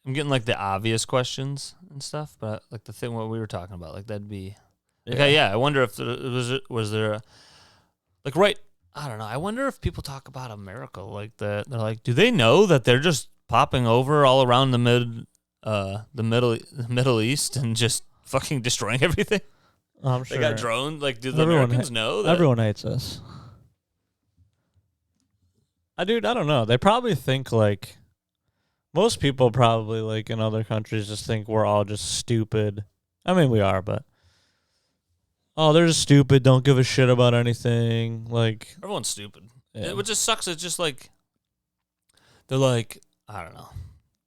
I'm getting like the obvious questions and stuff, but like the thing what we were talking about, like that'd be. I wonder if was there I don't know. I wonder if people talk about a miracle like that. They're like, do they know that they're just popping over all around the Middle East and just fucking destroying everything? I'm sure they got drones. Like, do the Americans know that? Everyone hates us. Dude, I don't know. They probably think like most people probably like in other countries just think we're all just stupid. I mean, we are, but they're just stupid. Don't give a shit about anything. Like everyone's stupid. Yeah. It just sucks. It's just like they're like, I don't know.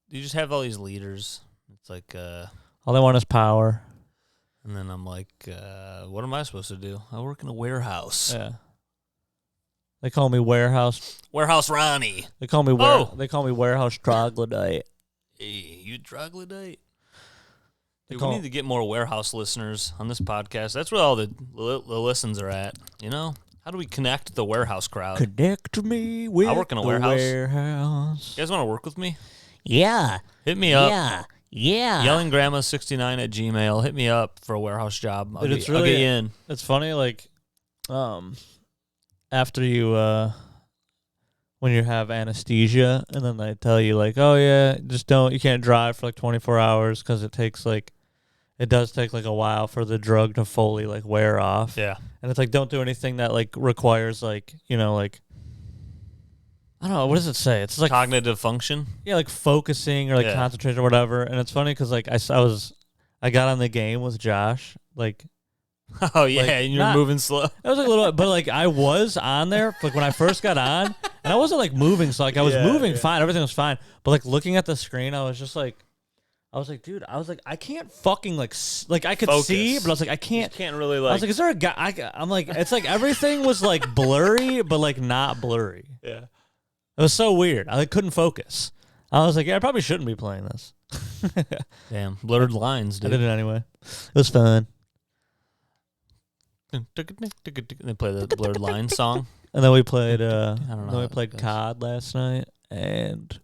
You just have all these leaders. It's like all they want is power. And then I'm like, what am I supposed to do? I work in a warehouse. Yeah. They call me Warehouse Ronnie. They call me Warehouse Troglodyte. Hey, you troglodyte? Dude, we need to get more warehouse listeners on this podcast. That's where all the listens are at. You know, how do we connect the warehouse crowd? Connect me with. I work in a warehouse. warehouse. You guys want to work with me? Yeah. Hit me up. Yeah. Yellinggrandma69 at Gmail. Hit me up for a warehouse job. I'll get you in. It's funny, like, after you, when you have anesthesia, and then they tell you, like, oh, yeah, you can't drive for, like, 24 hours because it does take, like, a while for the drug to fully, like, wear off. Yeah. And it's, like, don't do anything that, like, requires, like, you know, like, I don't know, what does it say? It's, like, cognitive function? Yeah, like, focusing or, like, concentration or whatever. And it's funny because, like, I got on the game with Josh, like, oh, yeah, like, and you're moving slow. It was like a little, but like I was on there, like when I first got on, and I wasn't like moving, so like I was moving fine, everything was fine. But like looking at the screen, I was like, dude, I can't fucking like I could focus. See, but I was like, I can't. You can't really like. I was like, is there a guy? I'm like, it's like everything was like blurry, but like not blurry. Yeah. It was so weird. I like couldn't focus. I was like, yeah, I probably shouldn't be playing this. Damn, blurred lines, dude. I did it anyway. It was fun. They play the blurred line song, and then we played. I don't know. Then we played COD last night, and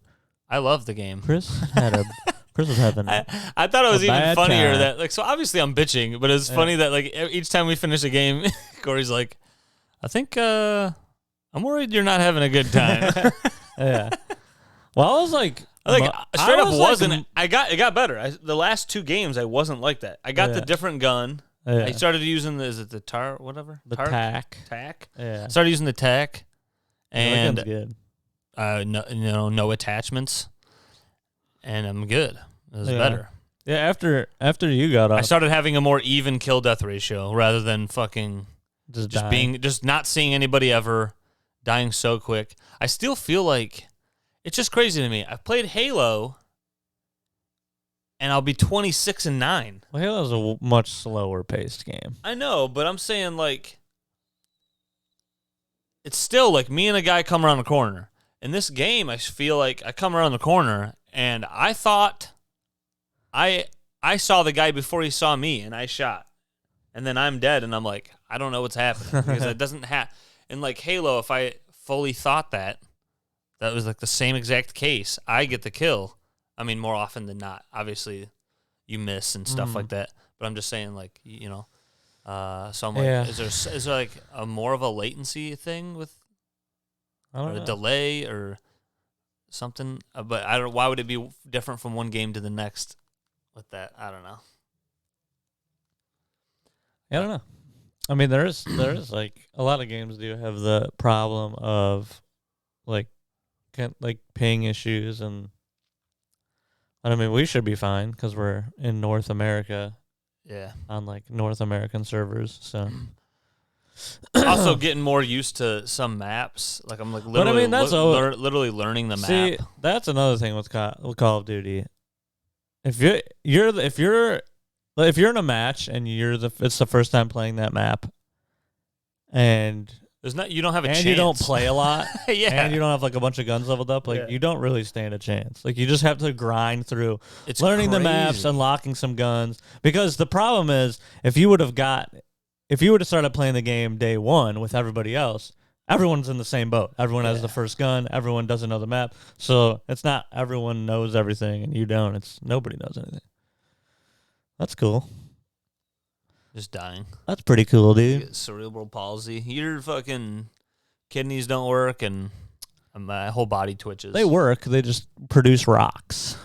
I love the game. Chris was having. I thought it was even funnier time. that like. So obviously I'm bitching, but it's funny that like each time we finish a game, Corey's like, I think I'm worried you're not having a good time. Yeah. Well, I was like. Straight up wasn't. It got better. The last 2 games I wasn't like that. I got the different gun. Yeah. I started using the TAR, whatever? The TAC. TAC? Yeah. Started using the TAC. And good. No attachments. And I'm good. It was better. Yeah, after you got off. I started having a more even kill-death ratio rather than fucking Just not seeing anybody ever, dying so quick. I still feel like it's just crazy to me. I've played Halo, and I'll be 26-9. Well, Halo's a much slower paced game. I know, but I'm saying like it's still like me and a guy come around the corner. In this game, I feel like I come around the corner, and I thought I saw the guy before he saw me, and I shot. And then I'm dead, and I'm like, I don't know what's happening. Because it doesn't have... In, like, Halo, if I fully thought that was, like, the same exact case, I get the kill. I mean, more often than not. Obviously, you miss and stuff like that. But I'm just saying, like, you know... so I'm like, is there, like, a more of a latency thing with... I don't or know. a delay or something? But I don't... Why would it be different from one game to the next with that? I don't know. I don't know. I mean, there is like a lot of games do have the problem of like ping issues, and I mean we should be fine because we're in North America. Yeah. On like North American servers, so. Also getting more used to some maps. Like I'm like literally, but I mean, that's literally learning the map. See, that's another thing with Call of Duty. If you're in a match and it's the first time playing that map, and you don't have a chance. You don't play a lot, yeah, and you don't have like a bunch of guns leveled up, like you don't really stand a chance. Like you just have to grind through learning the maps, unlocking some guns. Because the problem is, if you would have started playing the game day one with everybody else, everyone's in the same boat. Everyone has the first gun. Everyone doesn't know the map, so it's not everyone knows everything and you don't. It's nobody knows anything. That's cool. Just dying. That's pretty cool, dude. You get cerebral palsy. Your fucking kidneys don't work, and my whole body twitches. They work. They just produce rocks.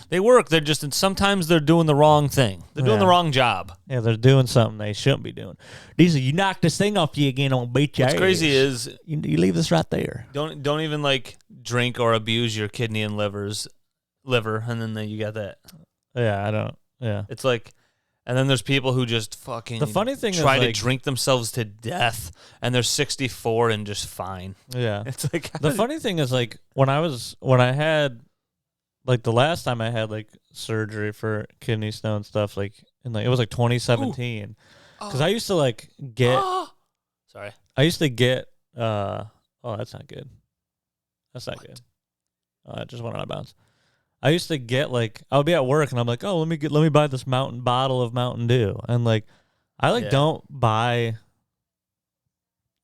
They work. They're just sometimes they're doing the wrong thing. They're doing the wrong job. Yeah, they're doing something they shouldn't be doing. Diesel, you knock this thing off you again, I'll beat you. What's crazy is you leave this right there. Don't even like drink or abuse your kidney and liver, and then you got that. Yeah, I don't. Yeah, it's like, and then there's people who just fucking. The funny thing try is, to like, drink themselves to death, and they're 64 and just fine. Yeah, it's like the funny thing is like when I had. Like the last time I had like surgery for kidney stone stuff, like in like it was like 2017, because I used to like get. Sorry. I used to get. Oh, that's not good. That's not good. I just went out of bounds. I used to get like I would be at work and I'm like, oh, let me buy this bottle of Mountain Dew, and like I don't buy.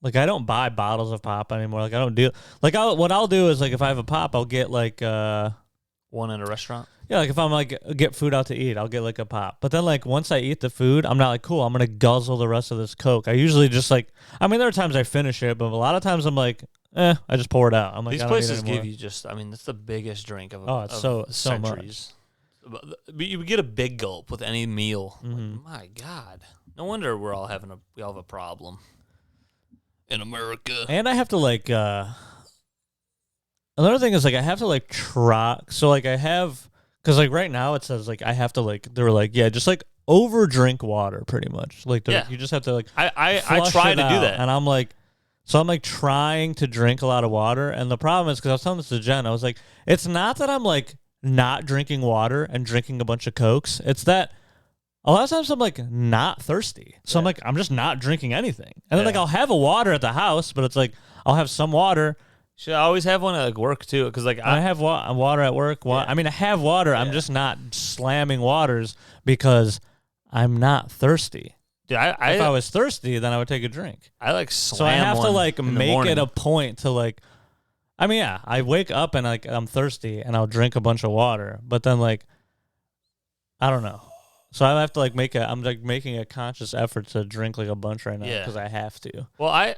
Like I don't buy bottles of pop anymore. Like I don't do like what I'll do is like if I have a pop, I'll get like one at a restaurant? Yeah, like if I'm like get food out to eat, I'll get like a pop. But then like once I eat the food, I'm not like, cool, I'm gonna guzzle the rest of this Coke. I usually just like there are times I finish it, but a lot of times I'm like, I just pour it out. I'm like, these places give you just that's the biggest drink of it's so centuries. Much. You would get a big gulp with any meal. Mm-hmm. Like, my God. No wonder we all have a problem in America. And I have to like another thing is like I have to like try. So like I have, because like right now it says like I have to like they were like just like over drink water pretty much. Like you just have to like I try to do that, and I'm like trying to drink a lot of water, and the problem is because I was telling this to Jen, I was like, it's not that I'm like not drinking water and drinking a bunch of Cokes. It's that a lot of times I'm like not thirsty, so I'm like I'm just not drinking anything, and then like I'll have a water at the house, but it's like I'll have some water. Should I always have one at like work too? Because like I have water at work. I mean, I have water. I'm just not slamming waters because I'm not thirsty. Dude, if I was thirsty, then I would take a drink. I like slam. So I have to like make it a point to like. I mean, I wake up and like I'm thirsty and I'll drink a bunch of water, but then like I don't know. So I have to like I'm like making a conscious effort to drink like a bunch right now because I have to. Well,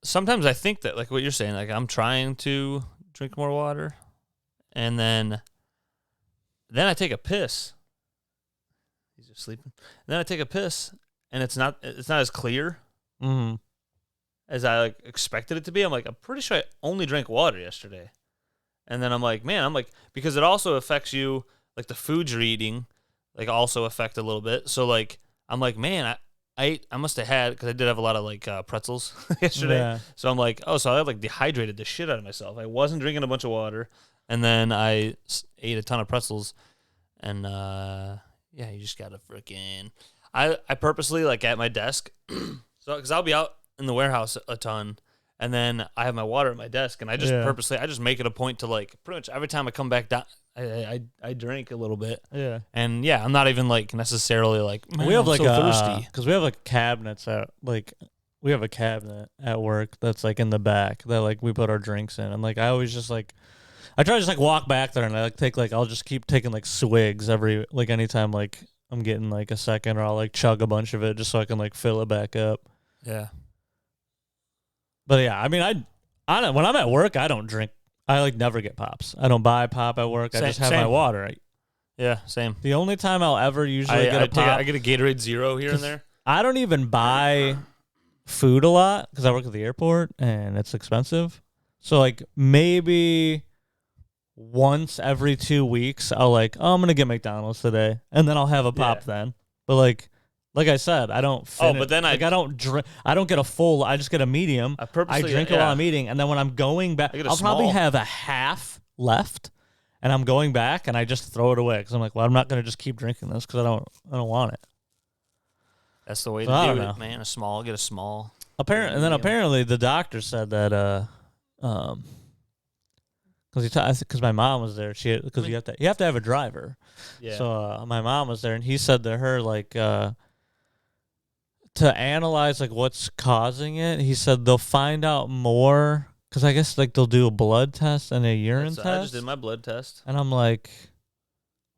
sometimes I think that, like what you're saying, like I'm trying to drink more water, and then I take a piss. He's just sleeping. And then I take a piss, and it's not as clear as I like expected it to be. I'm like, I'm pretty sure I only drank water yesterday, and then I'm like, because it also affects you, like the foods you're eating, like also affect a little bit. So like I'm like, man, I must have had, because I did have a lot of like pretzels yesterday. Yeah. So I'm like, oh, so I like dehydrated the shit out of myself. I wasn't drinking a bunch of water, and then I ate a ton of pretzels, and yeah, you just gotta freaking. I purposely like at my desk, so because I'll be out in the warehouse a ton, and then I have my water at my desk, and I just purposely I just make it a point to like pretty much every time I come back down. I drink a little bit. Yeah. And yeah, I'm not even like necessarily like, man, We have I'm like so a thirsty. because we have like cabinets at like we have a cabinet at work that's like in the back that like we put our drinks in, and like I always just like I try to just like walk back there and I like take like I'll just keep taking like swigs every like anytime like I'm getting like a second, or I'll like chug a bunch of it just so I can like fill it back up. Yeah. But yeah, I mean I don't, when I'm at work I don't drink. I like never get pops. I don't buy pop at work. I just have my water. Yeah, same. The only time I'll ever usually get a pop, I get a Gatorade Zero here and there. I don't even buy food a lot because I work at the airport and it's expensive. So like maybe once every 2 weeks, I'll like, oh, I'm gonna get McDonald's today, and then I'll have a pop then. But like I said, I don't. But then I don't drink. I don't get a full. I just get a medium. I purposely drink it while I'm eating, and then when I'm going back, I'll probably have a half left, and I'm going back, and I just throw it away because I'm like, well, I'm not gonna just keep drinking this because I don't want it. That's the way to do it, man. Get a small. Apparently the doctor said that because my mom was there, because you have to have a driver. Yeah. So my mom was there, and he said to her like to analyze like what's causing it. He said they'll find out more because I guess like they'll do a blood test and a urine test. I just did my blood test, and I'm like,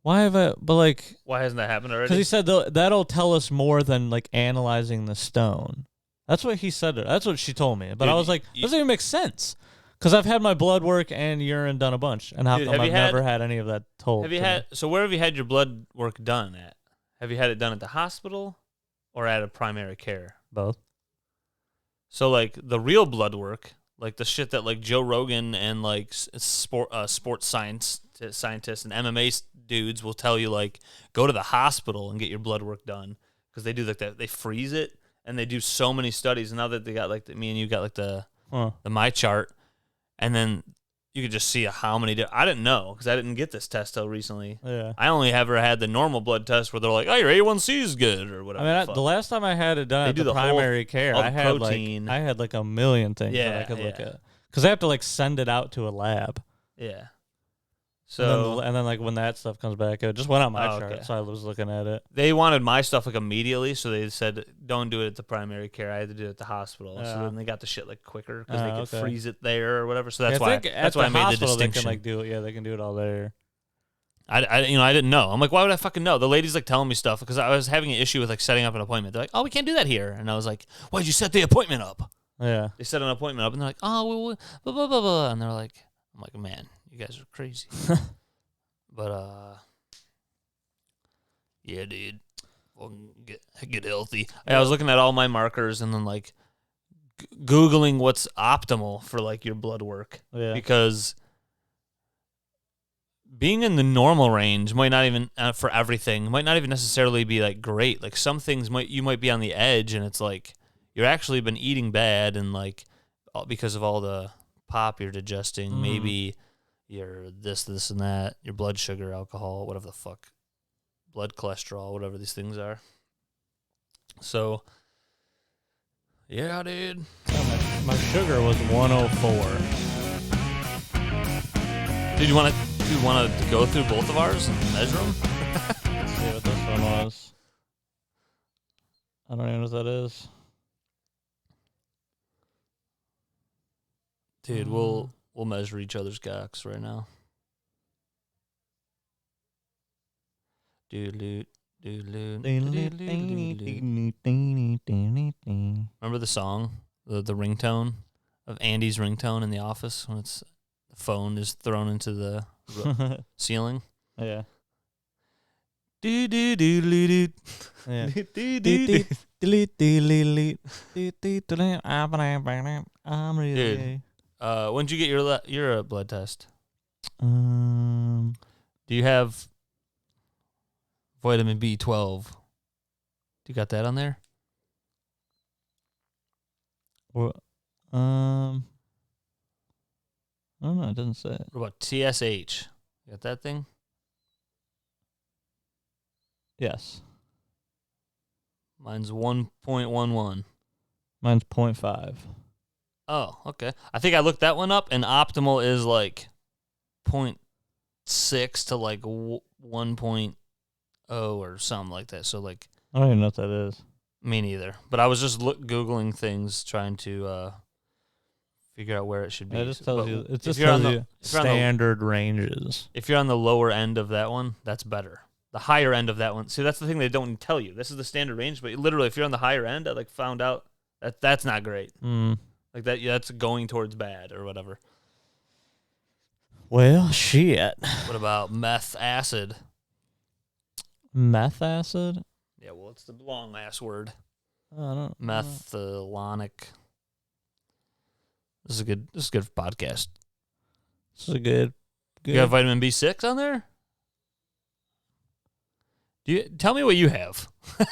why hasn't that happened already? Because he said that'll tell us more than like analyzing the stone. That's what he said. That's what she told me. But I was like, doesn't even make sense. Because I've had my blood work and urine done a bunch, and how come I've never had any of that told? So where have you had your blood work done at? Have you had it done at the hospital or at a primary care? Both. So like the real blood work, like the shit that like Joe Rogan and like sports scientists and MMA dudes will tell you, like go to the hospital and get your blood work done, because they do like that. They freeze it and they do so many studies. And now that they got like me and you got like the my chart. And then you could just see how many. I didn't know because I didn't get this test till recently. Yeah. I only ever had the normal blood test where they're like, "Oh, your A1C is good" or whatever. I mean, the last time I had it done at the primary care, I had protein. I had like a million things that I could look at, because I have to like send it out to a lab. Yeah. So and then like when that stuff comes back, it just went on my chart, so I was looking at it. They wanted my stuff like immediately, so they said don't do it at the primary care. I had to do it at the hospital. So then they got the shit like quicker because they could freeze it there or whatever. So that's why I made the distinction. They can like do it. Yeah, they can do it all there. I didn't know. I'm like, why would I fucking know? The lady's like telling me stuff because I was having an issue with like setting up an appointment. They're like, oh, we can't do that here, and I was like, why'd you set the appointment up? Yeah. They set an appointment up, and they're like, oh, well, blah blah blah blah, and they're like, I'm like, man, you guys are crazy. But yeah, dude, well, get healthy. I was looking at all my markers and then like Googling what's optimal for like your blood work, because being in the normal range might not even for everything might not even necessarily be like great. Like some things you might be on the edge, and it's like you're actually been eating bad, and like because of all the pop you're digesting, maybe. Your this and that, your blood sugar, alcohol, whatever the fuck, blood cholesterol, whatever these things are. So, yeah, dude. My sugar was 104. Dude, you want to go through both of ours and measure them? Let's see what this one was. I don't even know what that is. Dude, we'll measure each other's cocks right now. Remember the song, the ringtone of Andy's ringtone in The Office when the phone is thrown into the ceiling? Yeah. I'm really. When'd you get your blood test? Do you have vitamin B12? Do you got that on there? Or, I don't know. It doesn't say it. What about TSH? You got that thing? Yes. Mine's 1.11. Mine's 0.5. Oh, okay. I think I looked that one up, and optimal is like 0.6 to like 1.0 or something like that. So like, I don't even know what that is. me neither. But I was just Googling things, trying to figure out where it should be. It just tells But you. It if just you're on tells the- you if you're on the- standard ranges. If you're on the lower end of that one, that's better. The higher end of that one. See, that's the thing they don't tell you. This is the standard range, but literally, if you're on the higher end, I like found out that that's not great. Like that, yeah, that's going towards bad or whatever. Well, shit. What about meth acid? Meth acid? Yeah, well, it's the long ass word. I don't. Methylonic. This is a good podcast. This is a good. You got vitamin B6 on there? Tell me what you have?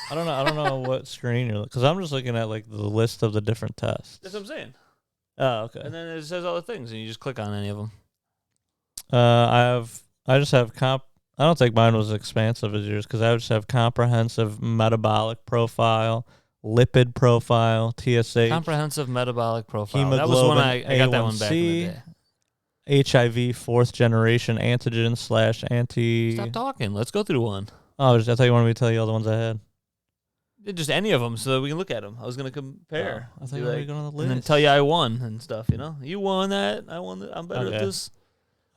I don't know. I don't know what screen you're because I'm just looking at like the list of the different tests. That's what I'm saying. Oh, okay. And then it says all the things, and you just click on any of them. I just have I don't think mine was as expansive as yours because I just have comprehensive metabolic profile, lipid profile, TSH, Comprehensive metabolic profile. hemoglobin, That was one I got that one back in the A1C, day. HIV fourth generation antigen / anti. Stop talking. Let's go through one. Oh, I thought you wanted me to tell you all the ones I had. Just any of them so that we can look at them. I was going to compare. I thought you were going on the list. And then tell you I won and stuff, you know? You won that. I won that. I'm better at Okay. this.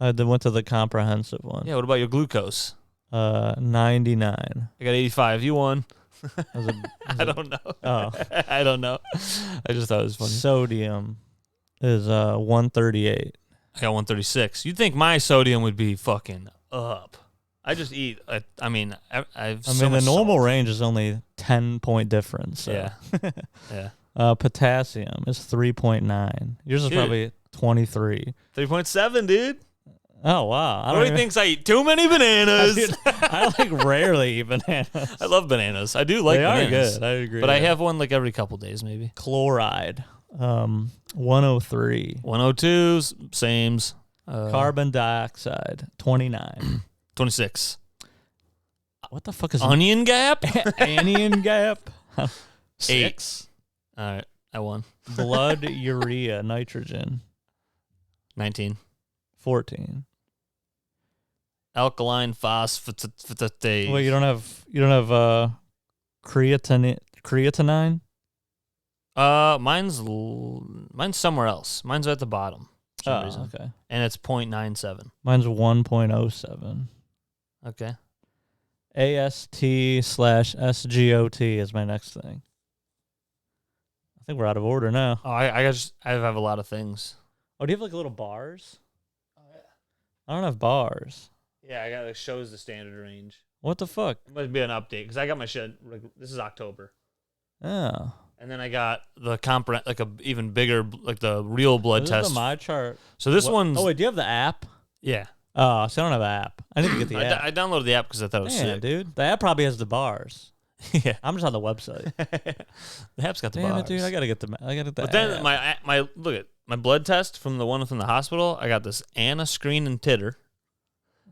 I went to the comprehensive one. Yeah, what about your glucose? 99. I got 85. You won. I don't know. Oh. I don't know. I just thought it was funny. Sodium is 138. I got 136. You'd think my sodium would be fucking up. I just eat. I mean, The normal range is only 10-point difference. So. Yeah. Yeah. Potassium is 3.9. Yours is Dude. probably 23. 3.7, dude. Oh, wow. What do you think? I eat too many bananas. Dude, I like rarely eat bananas. I love bananas. I do like They bananas. are good. I agree. But I have one like every couple days, maybe. Chloride, 103. 102s, sames. Carbon dioxide, 29. 26. What the fuck is Onion gap? anion gap? 6. All right, I won. Blood urea nitrogen, 19. 14. Alkaline phosphatase. Wait, you don't have creatinine? Mine's somewhere else. Mine's at the bottom for some reason. Okay. And it's 0.97. Mine's 1.07. Okay. AST/SGOT is my next thing. I think we're out of order now. Oh, I have a lot of things. Oh, do you have like little bars? Oh yeah. I don't have bars. Yeah, I got it shows the standard range. What the fuck? It must be an update because I got my shit. Like, this is October, Oh. and then I got the like a even bigger, like the real blood This test. is my chart. So this one's Oh, wait, do you have the app? yeah. Oh, so I don't have an app. I need to get the app. I downloaded the app because I thought it was Damn, sick. dude. The app probably has the bars. Yeah, I'm just on the website. the app's got the Damn bars. it, dude. I gotta get the app. But then my look at my blood test from the one from the hospital. I got this Anna screen and titter,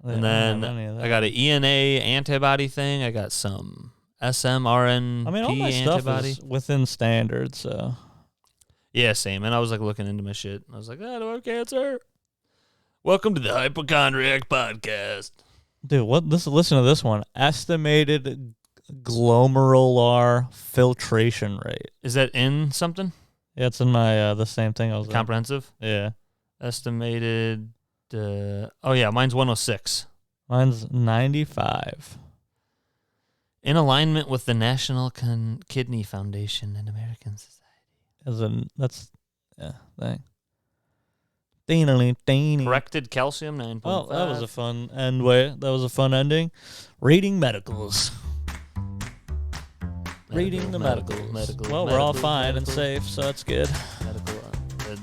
and then I got an ENA antibody thing. I got some SMRNP I mean, all my antibody. stuff is within standard, so. Yeah, same. And I was like looking into my shit. I was like, do I have cancer? Welcome to the Hypochondriac Podcast. Dude, listen to this one. Estimated glomerular filtration rate. Is that in something? Yeah, it's in my the same thing I was Comprehensive? Yeah. Estimated. Oh, yeah. Mine's 106. Mine's 95. In alignment with the National Kidney Foundation and American Society. Thing. Corrected calcium 9.5. Well, that was a fun That was a fun ending. Reading medicals. Reading the medicals. Well, we're all fine and safe, so that's good.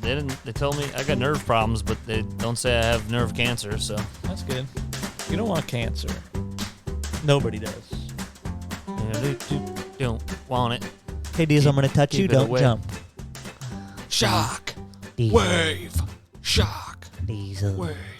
They told me I got nerve problems, but they don't say I have nerve cancer, so. That's good. You don't want cancer. Nobody does. Yeah, don't want it. Hey, D's, I'm going to touch keep you. it Don't away. jump. Shock. Diesel. Wave. Shock. Diesel. Wave.